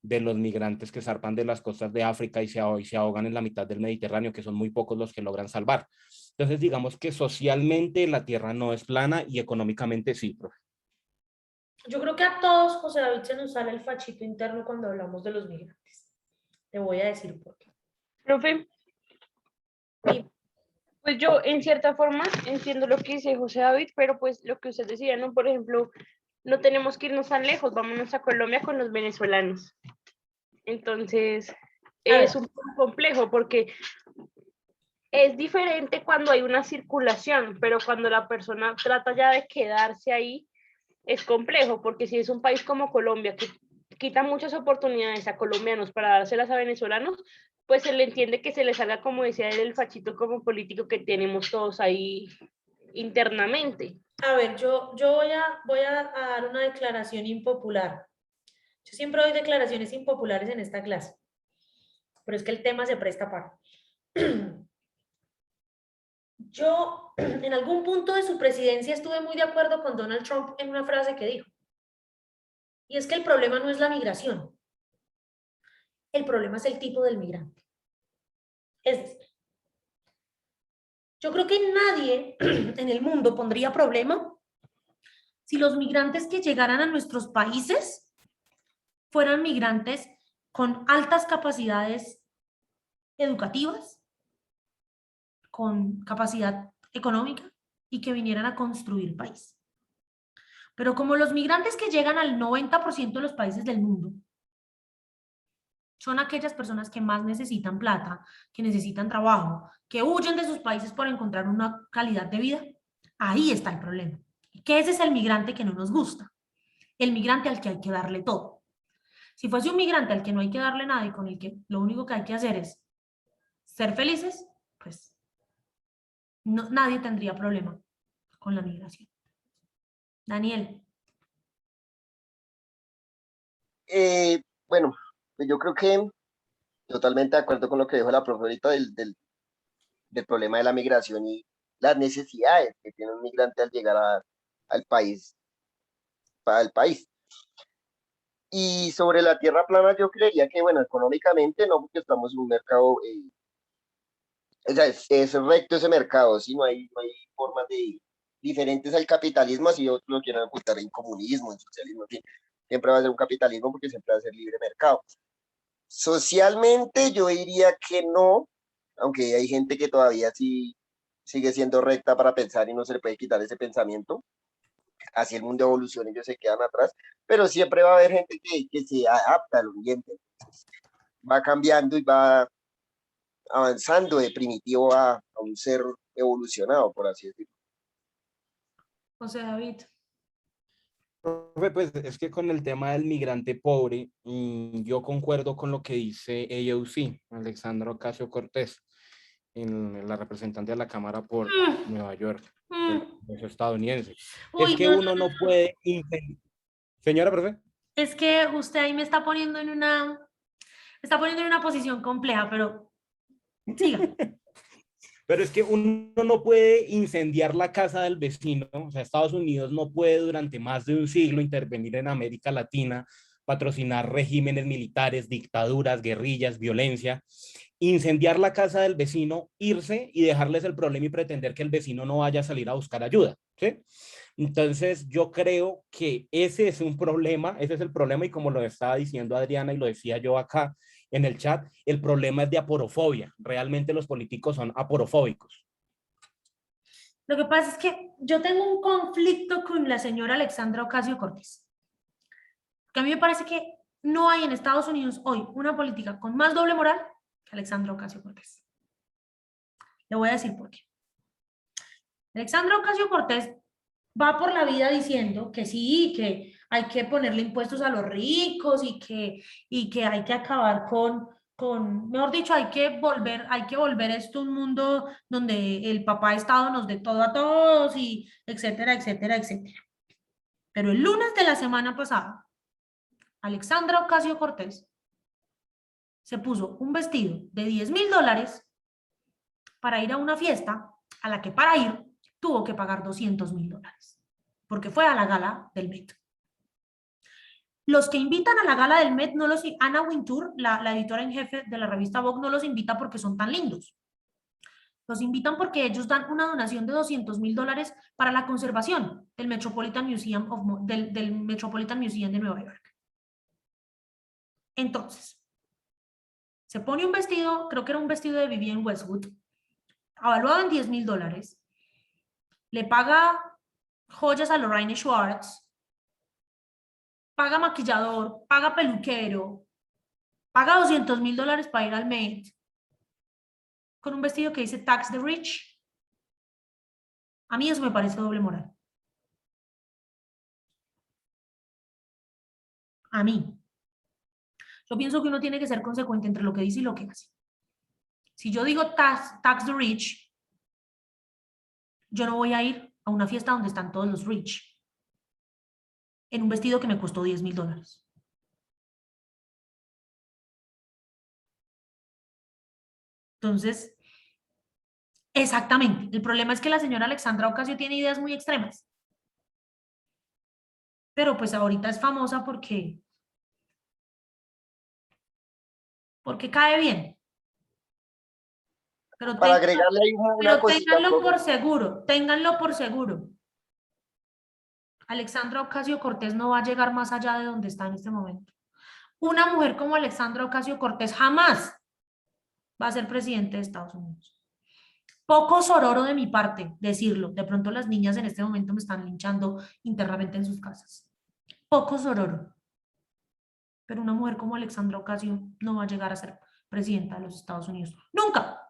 de los migrantes que zarpan de las costas de África y se ahogan en la mitad del Mediterráneo, que son muy pocos los que logran salvar. Entonces, digamos que socialmente la Tierra no es plana y económicamente sí, profe. Yo creo que a todos, José David, se nos sale el fachito interno cuando hablamos de los migrantes. Te voy a decir por qué. Profe, Sí. pues yo en cierta forma entiendo lo que dice José David, pero pues lo que usted decía, ¿no? Por ejemplo, no tenemos que irnos tan lejos, vámonos a Colombia con los venezolanos. Entonces, es un poco complejo porque es diferente cuando hay una circulación, pero cuando la persona trata ya de quedarse ahí, es complejo, porque si es un país como Colombia, que quita muchas oportunidades a colombianos para dárselas a venezolanos, pues se le entiende que se les haga, como decía él, el fachito como político que tenemos todos ahí internamente. A ver, yo voy a dar una declaración impopular. Yo siempre doy declaraciones impopulares en esta clase, pero es que el tema se presta para. Yo en algún punto de su presidencia estuve muy de acuerdo con Donald Trump en una frase que dijo, y es que el problema no es la migración, el problema es el tipo del migrante. Es decir, yo creo que nadie en el mundo pondría problema si los migrantes que llegaran a nuestros países fueran migrantes con altas capacidades educativas, con capacidad económica y que vinieran a construir país. Pero como los migrantes que llegan al 90% de los países del mundo son aquellas personas que más necesitan plata, que necesitan trabajo, que huyen de sus países por encontrar una calidad de vida, ahí está el problema. Que ese es el migrante que no nos gusta, el migrante al que hay que darle todo. Si fuese un migrante al que no hay que darle nada y con el que lo único que hay que hacer es ser felices, pues no, nadie tendría problema con la migración. Daniel. Bueno, pues yo creo que totalmente de acuerdo con lo que dijo la profe ahorita del problema de la migración y las necesidades que tiene un migrante al llegar al país, al país. Y sobre la tierra plana, yo creería que, bueno, económicamente no, porque estamos en un mercado, o sea, es recto ese mercado, ¿sí? No hay formas de diferentes al capitalismo, así otros lo quieren ocultar en comunismo, en socialismo, en fin. Siempre va a ser un capitalismo porque siempre va a ser libre mercado. Socialmente yo diría que no, aunque hay gente que todavía sí sigue siendo recta para pensar y no se le puede quitar ese pensamiento. Así el mundo evoluciona y ellos se quedan atrás, pero siempre va a haber gente que se adapta al ambiente, va cambiando y va avanzando de primitivo a un ser evolucionado, por así decirlo. José David. Profe, pues es que con el tema del migrante pobre, yo concuerdo con lo que dice AOC, Alexandra Ocasio-Cortez, en la representante de la Cámara por Nueva York, es estadounidense. Uy, Es que no, uno no puede... Señora, profe. es que usted ahí me está poniendo en una posición compleja, pero siga. Pero es que uno no puede incendiar la casa del vecino, o sea, Estados Unidos no puede durante más de un siglo intervenir en América Latina, patrocinar regímenes militares, dictaduras, guerrillas, violencia, incendiar la casa del vecino, irse y dejarles el problema y pretender que el vecino no vaya a salir a buscar ayuda, ¿sí? Entonces yo creo que ese es un problema, ese es el problema y como lo estaba diciendo Adriana y lo decía yo acá, en el chat, el problema es de aporofobia. Realmente los políticos son aporofóbicos. Lo que pasa es que yo tengo un conflicto con la señora Alexandra Ocasio-Cortez. Que a mí me parece que no hay en Estados Unidos hoy una política con más doble moral que Alexandra Ocasio-Cortez. Le voy a decir por qué. Alexandra Ocasio-Cortez va por la vida diciendo que sí, que hay que ponerle impuestos a los ricos y que hay que acabar mejor dicho, hay que volver esto un mundo donde el papá Estado nos dé todo a todos y etcétera, etcétera, etcétera. Pero el lunes de la semana pasada, Alexandra Ocasio-Cortez se puso un vestido de $10,000 para ir a una fiesta a la que para ir tuvo que pagar $200,000 porque fue a la gala del Met. Los que invitan a la gala del Met, Anna Wintour, la editora en jefe de la revista Vogue, no los invita porque son tan lindos. Los invitan porque ellos dan una donación de $200,000 para la conservación del Metropolitan Museum, del Metropolitan Museum de Nueva York. Entonces, se pone un vestido, creo que era un vestido de Vivienne Westwood, avaluado en $10,000, le paga joyas a Lorraine Schwartz, paga maquillador, paga peluquero, paga $200,000 para ir al Met, con un vestido que dice Tax the Rich. A mí eso me parece doble moral. A mí. Yo pienso que uno tiene que ser consecuente entre lo que dice y lo que hace. Si yo digo tax the rich, yo no voy a ir a una fiesta donde están todos los rich en un vestido que me costó $10,000. Entonces, exactamente. El problema es que la señora Alexandra Ocasio tiene ideas muy extremas. Pero pues ahorita es famosa porque cae bien. Pero, Para agregarle ahí una cosita, ténganlo profe. por seguro, ténganlo por seguro. Alexandra Ocasio-Cortez no va a llegar más allá de donde está en este momento. Una mujer como Alexandra Ocasio-Cortez jamás va a ser presidente de Estados Unidos. Poco sororo de mi parte decirlo. De pronto las niñas en este momento me están linchando internamente en sus casas. Poco sororo. Pero una mujer como Alexandra Ocasio no va a llegar a ser presidenta de los Estados Unidos. ¡Nunca!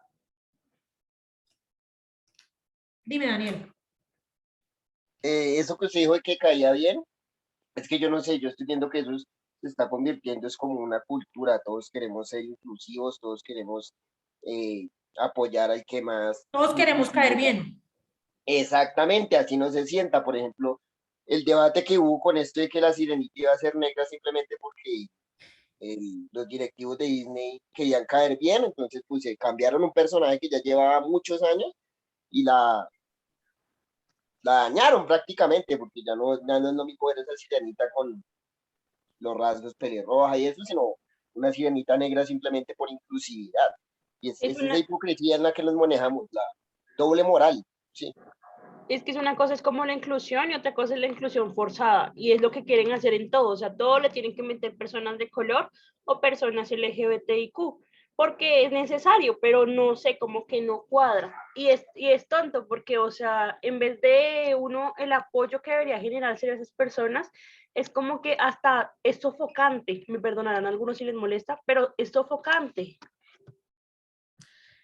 Dime, Daniel. Eso que usted dijo de que caía bien, es que yo no sé, yo estoy viendo que eso se está convirtiendo, es como una cultura, todos queremos ser inclusivos, todos queremos apoyar al que más. Todos queremos caer bien. Exactamente, así no se sienta. Por ejemplo, el debate que hubo con esto de que la sirenita iba a ser negra simplemente porque los directivos de Disney querían caer bien, entonces pues se cambiaron un personaje que ya llevaba muchos años y la dañaron prácticamente, porque ya no es lo mismo ver esa sirenita con los rasgos pelirroja y eso, sino una sirenita negra simplemente por inclusividad. Y es esa hipocresía en la que nos manejamos, la doble moral, ¿sí? Es que es una cosa es como la inclusión y otra cosa es la inclusión forzada y es lo que quieren hacer en todo, o sea, todo le tienen que meter personas de color o personas LGBTIQ porque es necesario, pero no sé, como que no cuadra y es tonto porque, o sea, en vez de uno, el apoyo que debería generarse a esas personas es como que hasta es sofocante, me perdonarán a algunos si les molesta, pero es sofocante.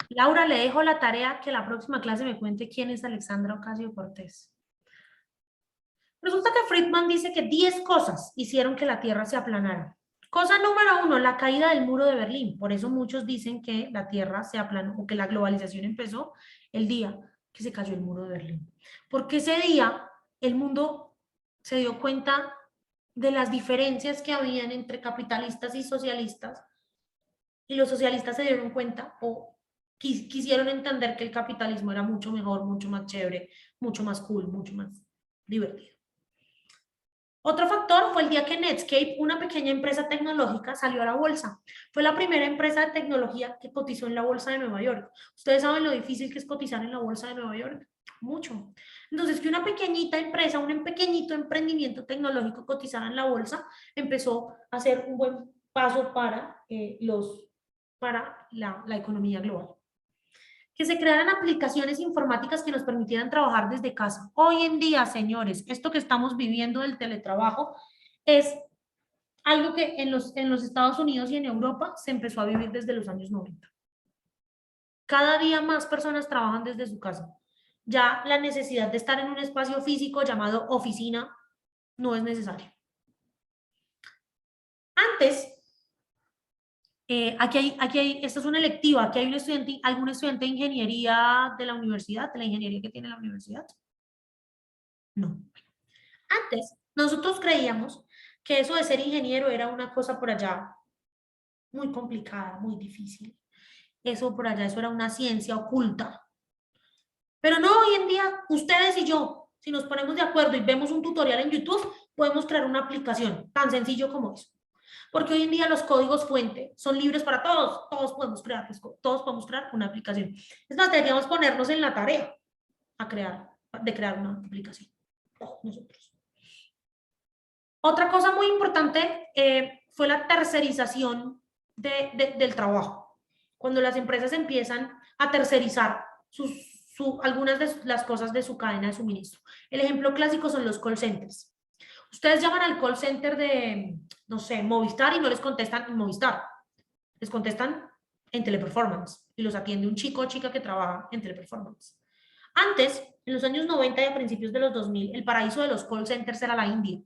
Laura, le dejo la tarea que la próxima clase me cuente quién es Alexandra Ocasio-Cortez. Resulta que Friedman dice que 10 cosas hicieron que la Tierra se aplanara. Cosa número 1, la caída del muro de Berlín. Por eso muchos dicen que la Tierra se aplanó o que la globalización empezó el día que se cayó el muro de Berlín. Porque ese día el mundo se dio cuenta de las diferencias que habían entre capitalistas y socialistas, y los socialistas se dieron cuenta o quisieron entender que el capitalismo era mucho mejor, mucho más chévere, mucho más cool, mucho más divertido. Otro factor fue el día que Netscape, una pequeña empresa tecnológica, salió a la bolsa. Fue la primera empresa de tecnología que cotizó en la bolsa de Nueva York. ¿Ustedes saben lo difícil que es cotizar en la bolsa de Nueva York? Mucho. Entonces, que una pequeñita empresa, un pequeñito emprendimiento tecnológico cotizara en la bolsa, empezó a ser un buen paso para, la economía global. Que se crearan aplicaciones informáticas que nos permitieran trabajar desde casa. Hoy en día, señores, esto que estamos viviendo del teletrabajo es algo que en los Estados Unidos y en Europa se empezó a vivir desde los años 90. Cada día más personas trabajan desde su casa. Ya la necesidad de estar en un espacio físico llamado oficina no es necesario. Antes, aquí hay, esta es una electiva, aquí hay algún estudiante de ingeniería de la universidad, de la ingeniería que tiene la universidad. No. Antes, nosotros creíamos que eso de ser ingeniero era una cosa por allá muy complicada, muy difícil. Eso por allá, eso era una ciencia oculta. Pero no, hoy en día, ustedes y yo, si nos ponemos de acuerdo y vemos un tutorial en YouTube, podemos crear una aplicación tan sencillo como eso. Porque hoy en día los códigos fuente son libres para todos, todos podemos crear una aplicación. Es más, deberíamos ponernos en la tarea de crear una aplicación, nosotros. Otra cosa muy importante fue la tercerización del trabajo. Cuando las empresas empiezan a tercerizar algunas de las cosas de su cadena de suministro. El ejemplo clásico son los call centers. Ustedes llaman al call center de, no sé, Movistar y no les contestan en Movistar. Les contestan en Teleperformance y los atiende un chico o chica que trabaja en Teleperformance. Antes, en los años 90 y a principios de los 2000, el paraíso de los call centers era la India.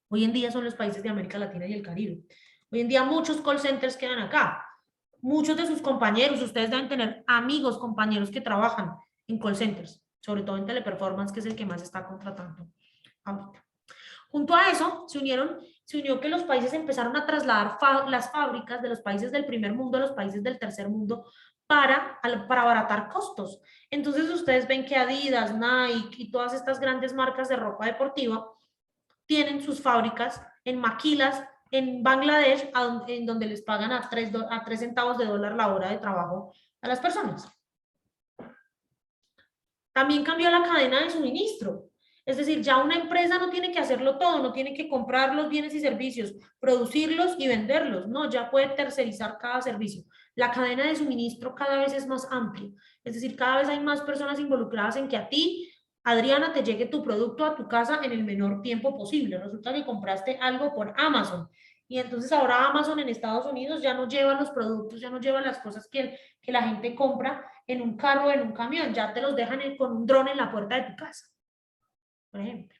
Hoy en día son los países de América Latina y el Caribe. Hoy en día muchos call centers quedan acá. Muchos de sus compañeros, ustedes deben tener amigos, compañeros que trabajan en call centers, sobre todo en Teleperformance, que es el que más está contratando ahorita. Junto a eso, se unió que los países empezaron a trasladar las fábricas de los países del primer mundo a los países del tercer mundo para abaratar costos. Entonces ustedes ven que Adidas, Nike y todas estas grandes marcas de ropa deportiva tienen sus fábricas en maquilas en Bangladesh, en donde les pagan a 3 centavos de dólar la hora de trabajo a las personas. También cambió la cadena de suministro. Es decir, ya una empresa no tiene que hacerlo todo, no tiene que comprar los bienes y servicios, producirlos y venderlos, no, ya puede tercerizar cada servicio. La cadena de suministro cada vez es más amplia, es decir, cada vez hay más personas involucradas en que a ti, Adriana, te llegue tu producto a tu casa en el menor tiempo posible. Resulta que compraste algo por Amazon y entonces ahora Amazon en Estados Unidos ya no lleva los productos, ya no lleva las cosas que la gente compra en un carro o en un camión, ya te los dejan con un dron en la puerta de tu casa, por ejemplo.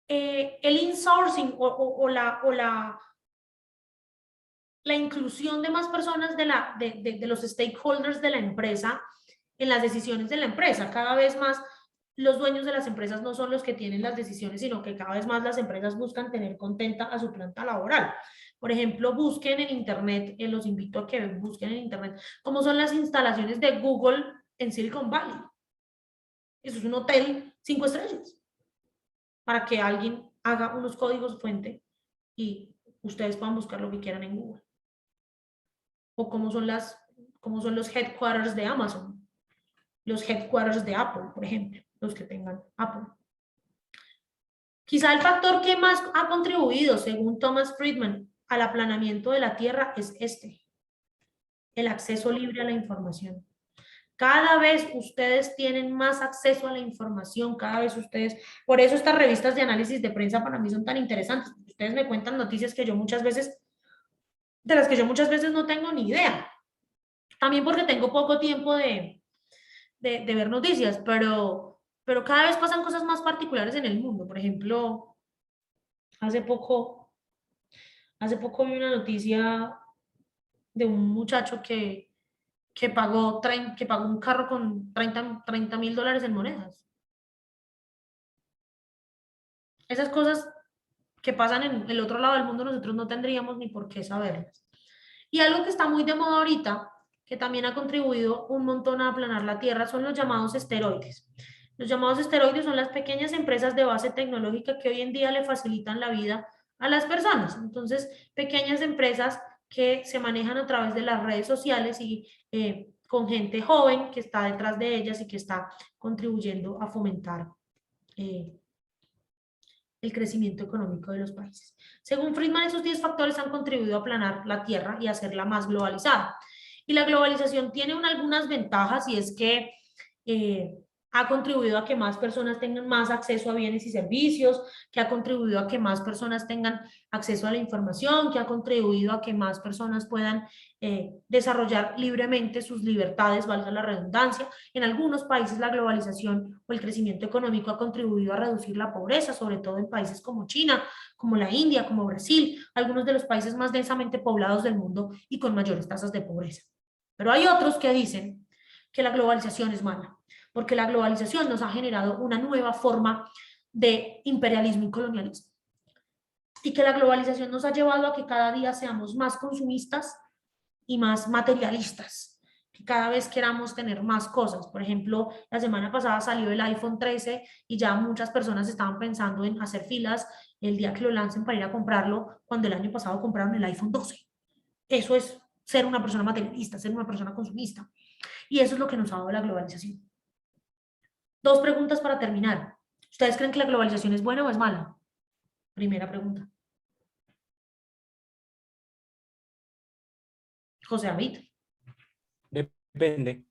El insourcing o la inclusión de más personas de los stakeholders de la empresa en las decisiones de la empresa. Cada vez más los dueños de las empresas no son los que tienen las decisiones, sino que cada vez más las empresas buscan tener contenta a su planta laboral. Por ejemplo, busquen en internet, los invito a que busquen en internet cómo son las instalaciones de Google en Silicon Valley. Eso es un hotel 5 estrellas para que alguien haga unos códigos fuente y ustedes puedan buscar lo que quieran en Google. O cómo son los headquarters de Amazon, los headquarters de Apple, por ejemplo, los que tengan Apple. Quizá el factor que más ha contribuido, según Thomas Friedman, al aplanamiento de la Tierra es el acceso libre a la información. Cada vez ustedes tienen más acceso a la información, cada vez ustedes, por eso estas revistas de análisis de prensa para mí son tan interesantes, porque ustedes me cuentan noticias de las que yo muchas veces no tengo ni idea. También porque tengo poco tiempo de ver noticias, pero cada vez pasan cosas más particulares en el mundo. Por ejemplo, hace poco vi una noticia de un muchacho que pagó un carro con $30,000 en monedas. Esas cosas que pasan en el otro lado del mundo nosotros no tendríamos ni por qué saberlas. Y algo que está muy de moda ahorita, que también ha contribuido un montón a aplanar la Tierra, son los llamados esteroides. Los llamados esteroides son las pequeñas empresas de base tecnológica que hoy en día le facilitan la vida a las personas. Entonces, pequeñas empresas que se manejan a través de las redes sociales y con gente joven que está detrás de ellas y que está contribuyendo a fomentar el crecimiento económico de los países. Según Friedman, esos 10 factores han contribuido a aplanar la Tierra y a hacerla más globalizada. Y la globalización tiene algunas ventajas, y es que ha contribuido a que más personas tengan más acceso a bienes y servicios, que ha contribuido a que más personas tengan acceso a la información, que ha contribuido a que más personas puedan desarrollar libremente sus libertades, valga la redundancia. En algunos países la globalización o el crecimiento económico ha contribuido a reducir la pobreza, sobre todo en países como China, como la India, como Brasil, algunos de los países más densamente poblados del mundo y con mayores tasas de pobreza. Pero hay otros que dicen que la globalización es mala, porque la globalización nos ha generado una nueva forma de imperialismo y colonialismo. Y que la globalización nos ha llevado a que cada día seamos más consumistas y más materialistas, que cada vez queramos tener más cosas. Por ejemplo, la semana pasada salió el iPhone 13 y ya muchas personas estaban pensando en hacer filas el día que lo lancen para ir a comprarlo, cuando el año pasado compraron el iPhone 12. Eso es ser una persona materialista, ser una persona consumista. Y eso es lo que nos ha dado la globalización. 2 preguntas para terminar. ¿Ustedes creen que la globalización es buena o es mala? Primera pregunta. José David. Depende.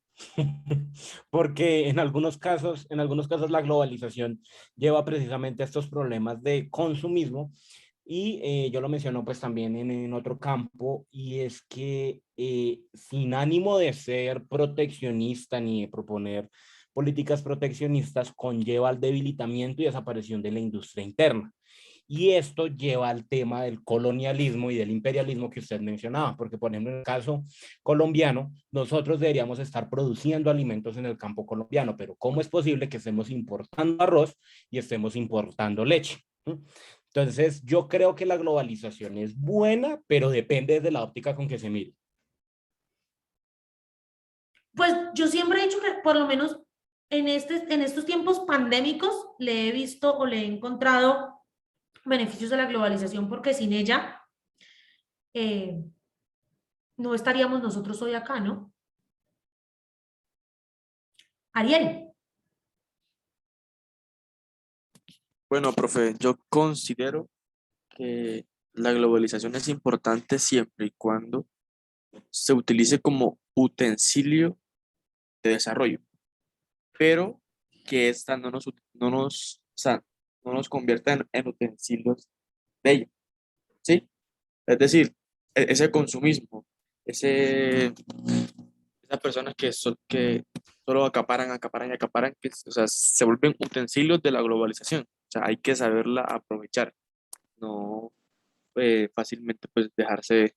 Porque en algunos casos la globalización lleva precisamente a estos problemas de consumismo. Y yo lo menciono pues también en otro campo, y es que sin ánimo de ser proteccionista ni de proponer políticas proteccionistas, conlleva al debilitamiento y desaparición de la industria interna. Y esto lleva al tema del colonialismo y del imperialismo que usted mencionaba, porque por ejemplo en el caso colombiano, nosotros deberíamos estar produciendo alimentos en el campo colombiano, pero ¿cómo es posible que estemos importando arroz y estemos importando leche? Entonces, yo creo que la globalización es buena, pero depende de la óptica con que se mire. Pues yo siempre he dicho que por lo menos en estos tiempos pandémicos le he visto o le he encontrado beneficios de la globalización porque sin ella eh, no estaríamos nosotros hoy acá, ¿no? Ariel. Bueno, profe, yo considero que la globalización es importante siempre y cuando se utilice como utensilio de desarrollo, pero que esta o sea, no nos convierta en utensilios de ella, ¿sí? Es decir, ese consumismo, esas personas que solo acaparan, acaparan y acaparan, o sea, se vuelven utensilios de la globalización. O sea, hay que saberla aprovechar, no fácilmente pues dejarse,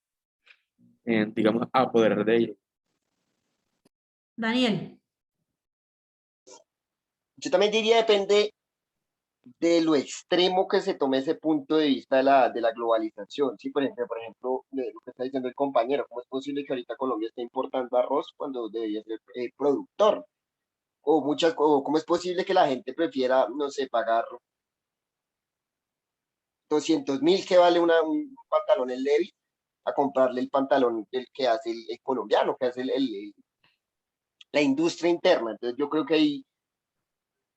digamos, apoderar de ella. Daniel. Yo también diría depende de lo extremo que se tome ese punto de vista de la globalización. Sí, por ejemplo, lo que está diciendo el compañero, ¿cómo es posible que ahorita Colombia esté importando arroz cuando debería ser productor? O cómo es posible que la gente prefiera, no sé, pagar 200.000 que vale un pantalón en Levi's a comprarle el pantalón del que hace el colombiano, que hace la industria interna. Entonces yo creo que ahí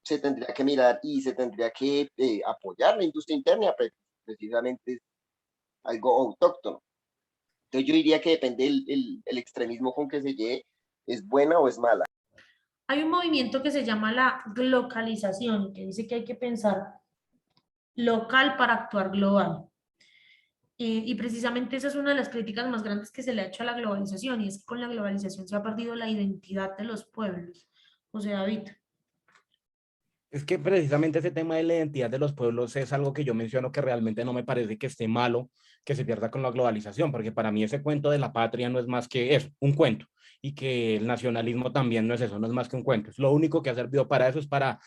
se tendría que mirar y se tendría que apoyar la industria interna, precisamente es algo autóctono. Entonces yo diría que depende el extremismo con que se lleve, es buena o es mala. Hay un movimiento que se llama la glocalización, que dice que hay que pensar local para actuar global. Y precisamente esa es una de las críticas más grandes que se le ha hecho a la globalización, y es que con la globalización se ha perdido la identidad de los pueblos. O sea, David. Es que precisamente ese tema de la identidad de los pueblos es algo que yo menciono que realmente no me parece que esté malo que se pierda con la globalización, porque para mí ese cuento de la patria no es más que eso, un cuento, y que el nacionalismo también no es eso, no es más que un cuento. Es lo único que ha servido para eso es para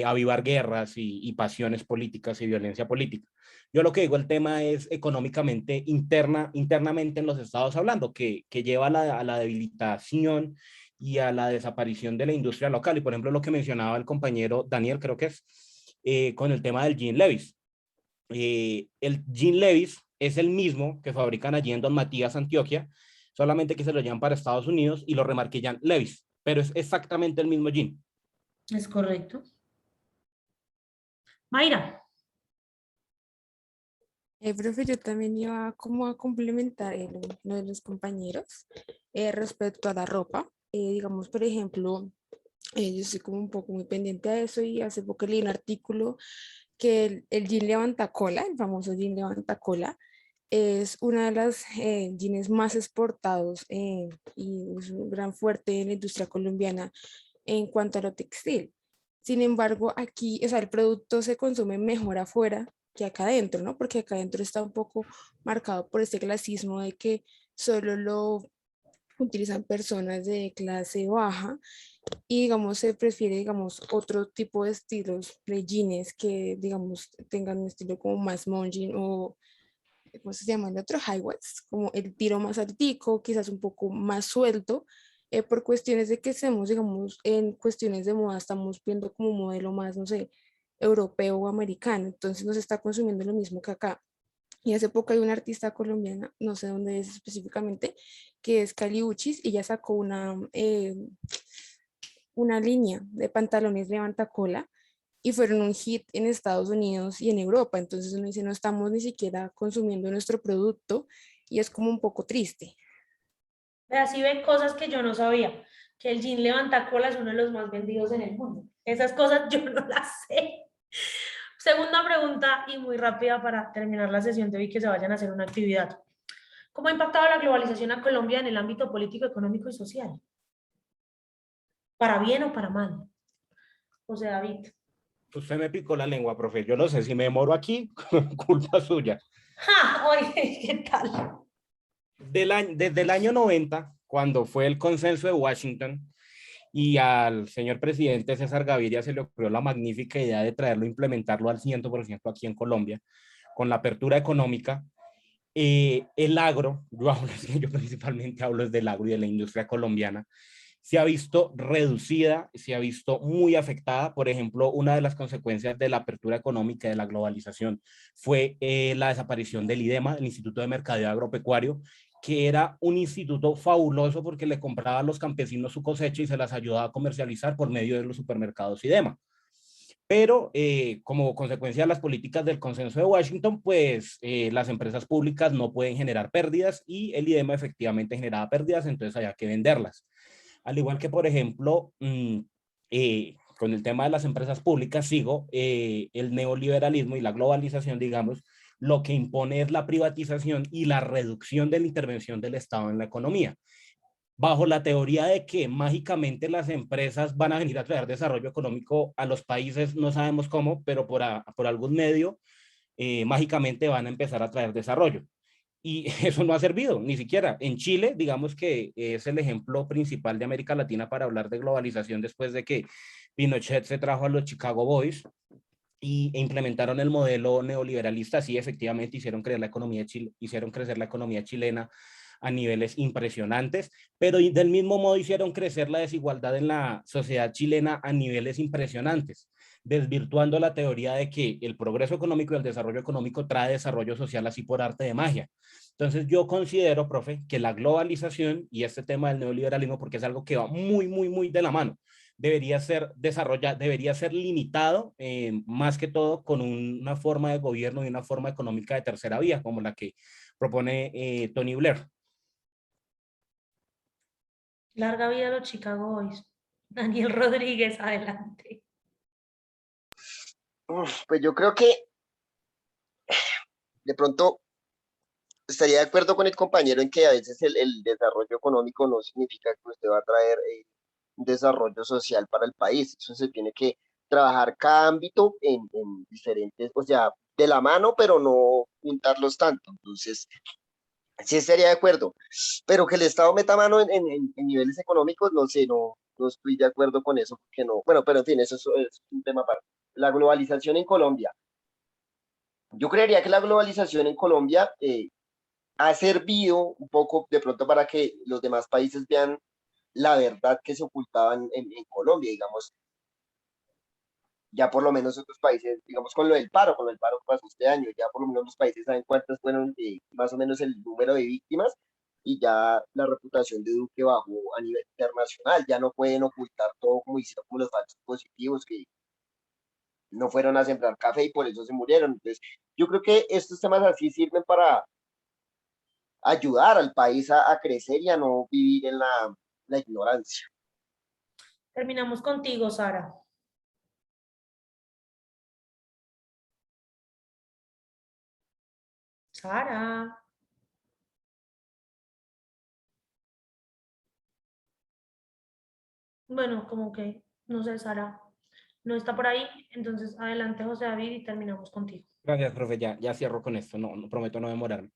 avivar guerras y pasiones políticas y violencia política. Yo lo que digo, el tema es económicamente internamente en los estados hablando, que lleva a la debilitación y a la desaparición de la industria local. Y por ejemplo, lo que mencionaba el compañero Daniel, creo que es con el tema del Jean Levis. El Jean Levis es el mismo que fabrican allí en Don Matías, Antioquia, solamente que se lo llevan para Estados Unidos y lo remarquillan Levis, pero es exactamente el mismo jean. Es correcto. Mayra. Profe, yo también iba como a complementar lo de los compañeros respecto a la ropa. Digamos, por ejemplo, yo estoy como un poco muy pendiente a eso y hace poco leí un artículo que el jean levanta cola, el famoso jean levanta cola, es una de las jeans más exportados y es un gran fuerte en la industria colombiana en cuanto a lo textil. Sin embargo, aquí, o sea, el producto se consume mejor afuera que acá adentro, ¿no? Porque acá adentro está un poco marcado por este clasismo de que solo lo utilizan personas de clase baja y digamos se prefiere digamos otro tipo de estilos de jeans que digamos tengan un estilo como más monjin o ¿cómo se llama el otro? High waist, como el tiro más altico, quizás un poco más suelto, por cuestiones de que estemos, digamos, en cuestiones de moda, estamos viendo como un modelo más, no sé, europeo o americano, entonces nos está consumiendo lo mismo que acá. Y hace poco hay una artista colombiana, no sé dónde es específicamente, que es Cali Uchis, y ella sacó una línea de pantalones levanta cola y fueron un hit en Estados Unidos y en Europa. Entonces uno dice, no estamos ni siquiera consumiendo nuestro producto y es como un poco triste. Así ven cosas que yo no sabía, que el jean levantacola es uno de los más vendidos en el mundo. Esas cosas yo no las sé. Segunda pregunta y muy rápida para terminar la sesión de hoy, que se vayan a hacer una actividad. ¿Cómo ha impactado la globalización a Colombia en el ámbito político, económico y social? ¿Para bien o para mal? José David. Usted me picó la lengua, profe. Yo no sé si me demoro aquí, culpa suya. ¡Ja! Oye, ¿qué tal? Desde el año 90, cuando fue el consenso de Washington, y al señor presidente César Gaviria se le ocurrió la magnífica idea de traerlo, implementarlo al 100% aquí en Colombia, con la apertura económica. El agro, yo principalmente hablo del agro y de la industria colombiana, se ha visto reducida, se ha visto muy afectada. Por ejemplo, una de las consecuencias de la apertura económica y de la globalización fue la desaparición del IDEMA, el Instituto de Mercadeo Agropecuario, que era un instituto fabuloso porque le compraba a los campesinos su cosecha y se las ayudaba a comercializar por medio de los supermercados IDEMA. Pero como consecuencia de las políticas del consenso de Washington, pues las empresas públicas no pueden generar pérdidas y el IDEMA efectivamente generaba pérdidas, entonces había que venderlas. Al igual que, por ejemplo, con el tema de las empresas públicas, sigo el neoliberalismo y la globalización, digamos, lo que impone es la privatización y la reducción de la intervención del Estado en la economía, bajo la teoría de que mágicamente las empresas van a venir a traer desarrollo económico a los países, no sabemos cómo, pero por algún medio, mágicamente van a empezar a traer desarrollo. Y eso no ha servido, ni siquiera. En Chile, digamos que es el ejemplo principal de América Latina para hablar de globalización después de que Pinochet se trajo a los Chicago Boys e implementaron el modelo neoliberalista. Sí, efectivamente hicieron crecer la economía chilena a niveles impresionantes, pero del mismo modo hicieron crecer la desigualdad en la sociedad chilena a niveles impresionantes, desvirtuando la teoría de que el progreso económico y el desarrollo económico trae desarrollo social así por arte de magia. Entonces yo considero, profe, que la globalización y este tema del neoliberalismo, porque es algo que va muy, muy, muy de la mano, debería ser desarrollado, debería ser limitado más que todo con una forma de gobierno y una forma económica de tercera vía, como la que propone Tony Blair. Larga vida a los Chicago Boys. Daniel Rodríguez, adelante. Pues yo creo que de pronto estaría de acuerdo con el compañero en que a veces el desarrollo económico no significa que usted va a traer un desarrollo social para el país. Eso se tiene que trabajar cada ámbito en diferentes, o sea, de la mano, pero no juntarlos tanto. Entonces, sí estaría de acuerdo. Pero que el Estado meta mano en niveles económicos, no sé, no estoy de acuerdo con eso, porque no. Bueno, pero en fin, eso es un tema aparte. La globalización en Colombia. Yo creería que la globalización en Colombia ha servido un poco de pronto para que los demás países vean la verdad que se ocultaba en Colombia, digamos, ya por lo menos otros países, digamos, con con el paro que pasó este año, ya por lo menos los países saben cuántas fueron más o menos el número de víctimas y ya la reputación de Duque bajó a nivel internacional, ya no pueden ocultar todo como hicieron con los falsos positivos que no fueron a sembrar café y por eso se murieron. Entonces, yo creo que estos temas así sirven para ayudar al país a crecer y a no vivir en la ignorancia. Terminamos contigo, Sara. Sara. Bueno, como que, no sé, Sara no está por ahí, entonces adelante, José David, y terminamos contigo. Gracias, profe. Ya cierro con esto. No prometo no demorarme.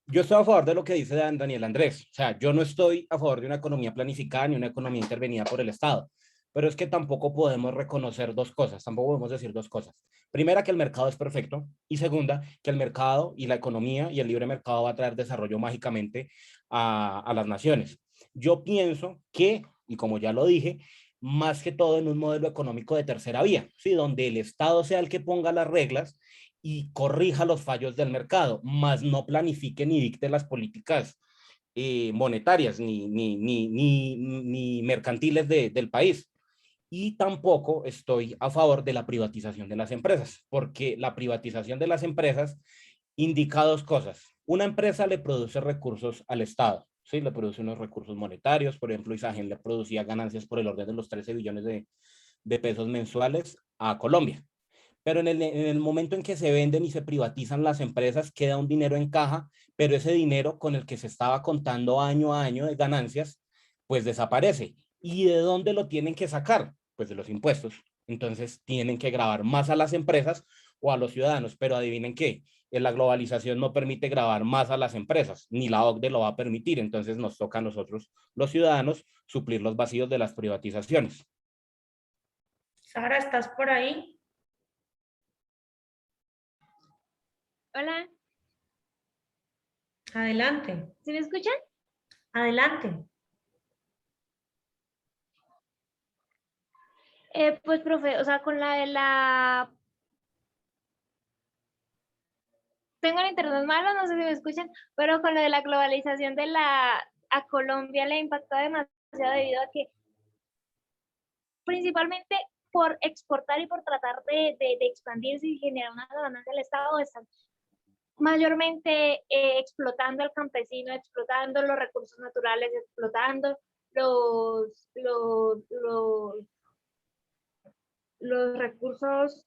Yo estoy a favor de lo que dice Daniel Andrés. O sea, yo no estoy a favor de una economía planificada ni una economía intervenida por el Estado. Pero es que tampoco podemos reconocer dos cosas, tampoco podemos decir dos cosas. Primera, que el mercado es perfecto. Y segunda, que el mercado y la economía y el libre mercado va a traer desarrollo mágicamente a las naciones. Yo pienso que, y como ya lo dije, más que todo en un modelo económico de tercera vía, ¿sí? Donde el Estado sea el que ponga las reglas y corrija los fallos del mercado, más no planifique ni dicte las políticas monetarias ni mercantiles del país. Y tampoco estoy a favor de la privatización de las empresas, porque la privatización de las empresas indica dos cosas. Una empresa le produce recursos al Estado, ¿sí? Le produce unos recursos monetarios. Por ejemplo, Isagen le producía ganancias por el orden de los 13 billones de pesos mensuales a Colombia. Pero en el momento en que se venden y se privatizan las empresas, queda un dinero en caja, pero ese dinero con el que se estaba contando año a año de ganancias, pues desaparece. ¿Y de dónde lo tienen que sacar? Pues de los impuestos. Entonces tienen que grabar más a las empresas o a los ciudadanos, pero adivinen qué, la globalización no permite grabar más a las empresas, ni la OCDE lo va a permitir, entonces nos toca a nosotros, los ciudadanos, suplir los vacíos de las privatizaciones. Sara, ¿estás por ahí? Hola, Adelante, ¿sí me escuchan? adelante. Pues, profe, o sea, con la de la... Tengo el internet malo, no sé si me escuchan, pero con lo de la globalización a Colombia le impactó demasiado debido a que principalmente por exportar y por tratar de expandirse y generar una ganancia al Estado, están mayormente explotando al campesino, explotando los recursos naturales, explotando los recursos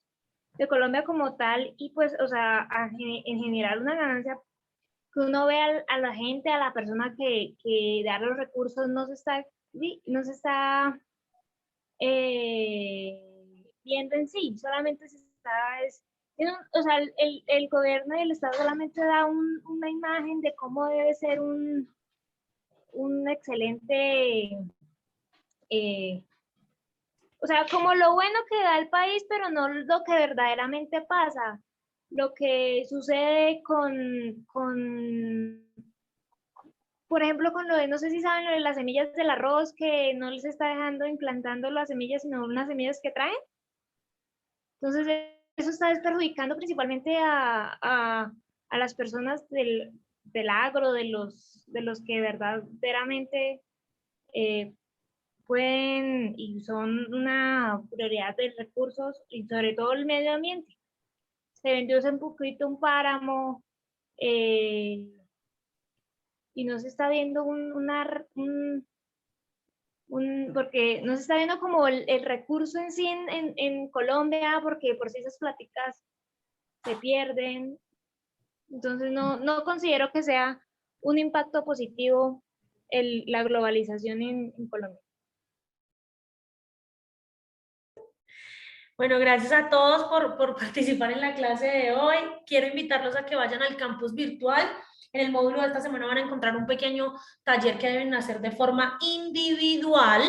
de Colombia como tal y pues, o sea, en general una ganancia que uno ve a la gente, a la persona que da los recursos, no se está viendo en sí, solamente se está, o sea, el gobierno y el Estado solamente da una imagen de cómo debe ser un excelente, o sea, como lo bueno que da el país, pero no lo que verdaderamente pasa, lo que sucede por ejemplo, con lo de, no sé si saben, lo de las semillas del arroz, que no les está dejando implantando las semillas, sino unas semillas que traen. Entonces, eso está perjudicando principalmente a las personas del agro, de los que verdaderamente pueden y son una prioridad de recursos y sobre todo el medio ambiente. Se vendió hace un poquito un páramo y no se está viendo porque no se está viendo como el recurso en sí en Colombia, porque por si esas pláticas se pierden. Entonces no considero que sea un impacto positivo la globalización en Colombia. Bueno, gracias a todos por participar en la clase de hoy. Quiero invitarlos a que vayan al campus virtual. En el módulo de esta semana van a encontrar un pequeño taller que deben hacer de forma individual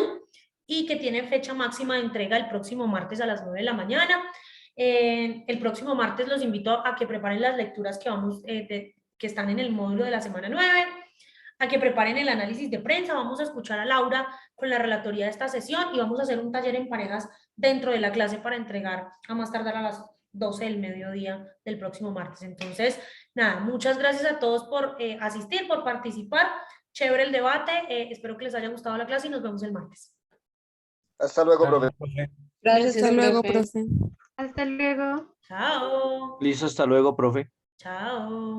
y que tiene fecha máxima de entrega el próximo martes a las 9 de la mañana. El próximo martes los invito a que preparen las lecturas que están en el módulo de la semana 9, a que preparen el análisis de prensa. Vamos a escuchar a Laura con la relatoría de esta sesión y vamos a hacer un taller en parejas dentro de la clase para entregar a más tardar a las 12 del mediodía del próximo martes. Entonces, nada, muchas gracias a todos por asistir, por participar. Chévere el debate. Espero que les haya gustado la clase y nos vemos el martes. Hasta luego, profe. Gracias, Hasta luego, profe. profe. Hasta luego. Chao. Listo, hasta luego, profe. Chao.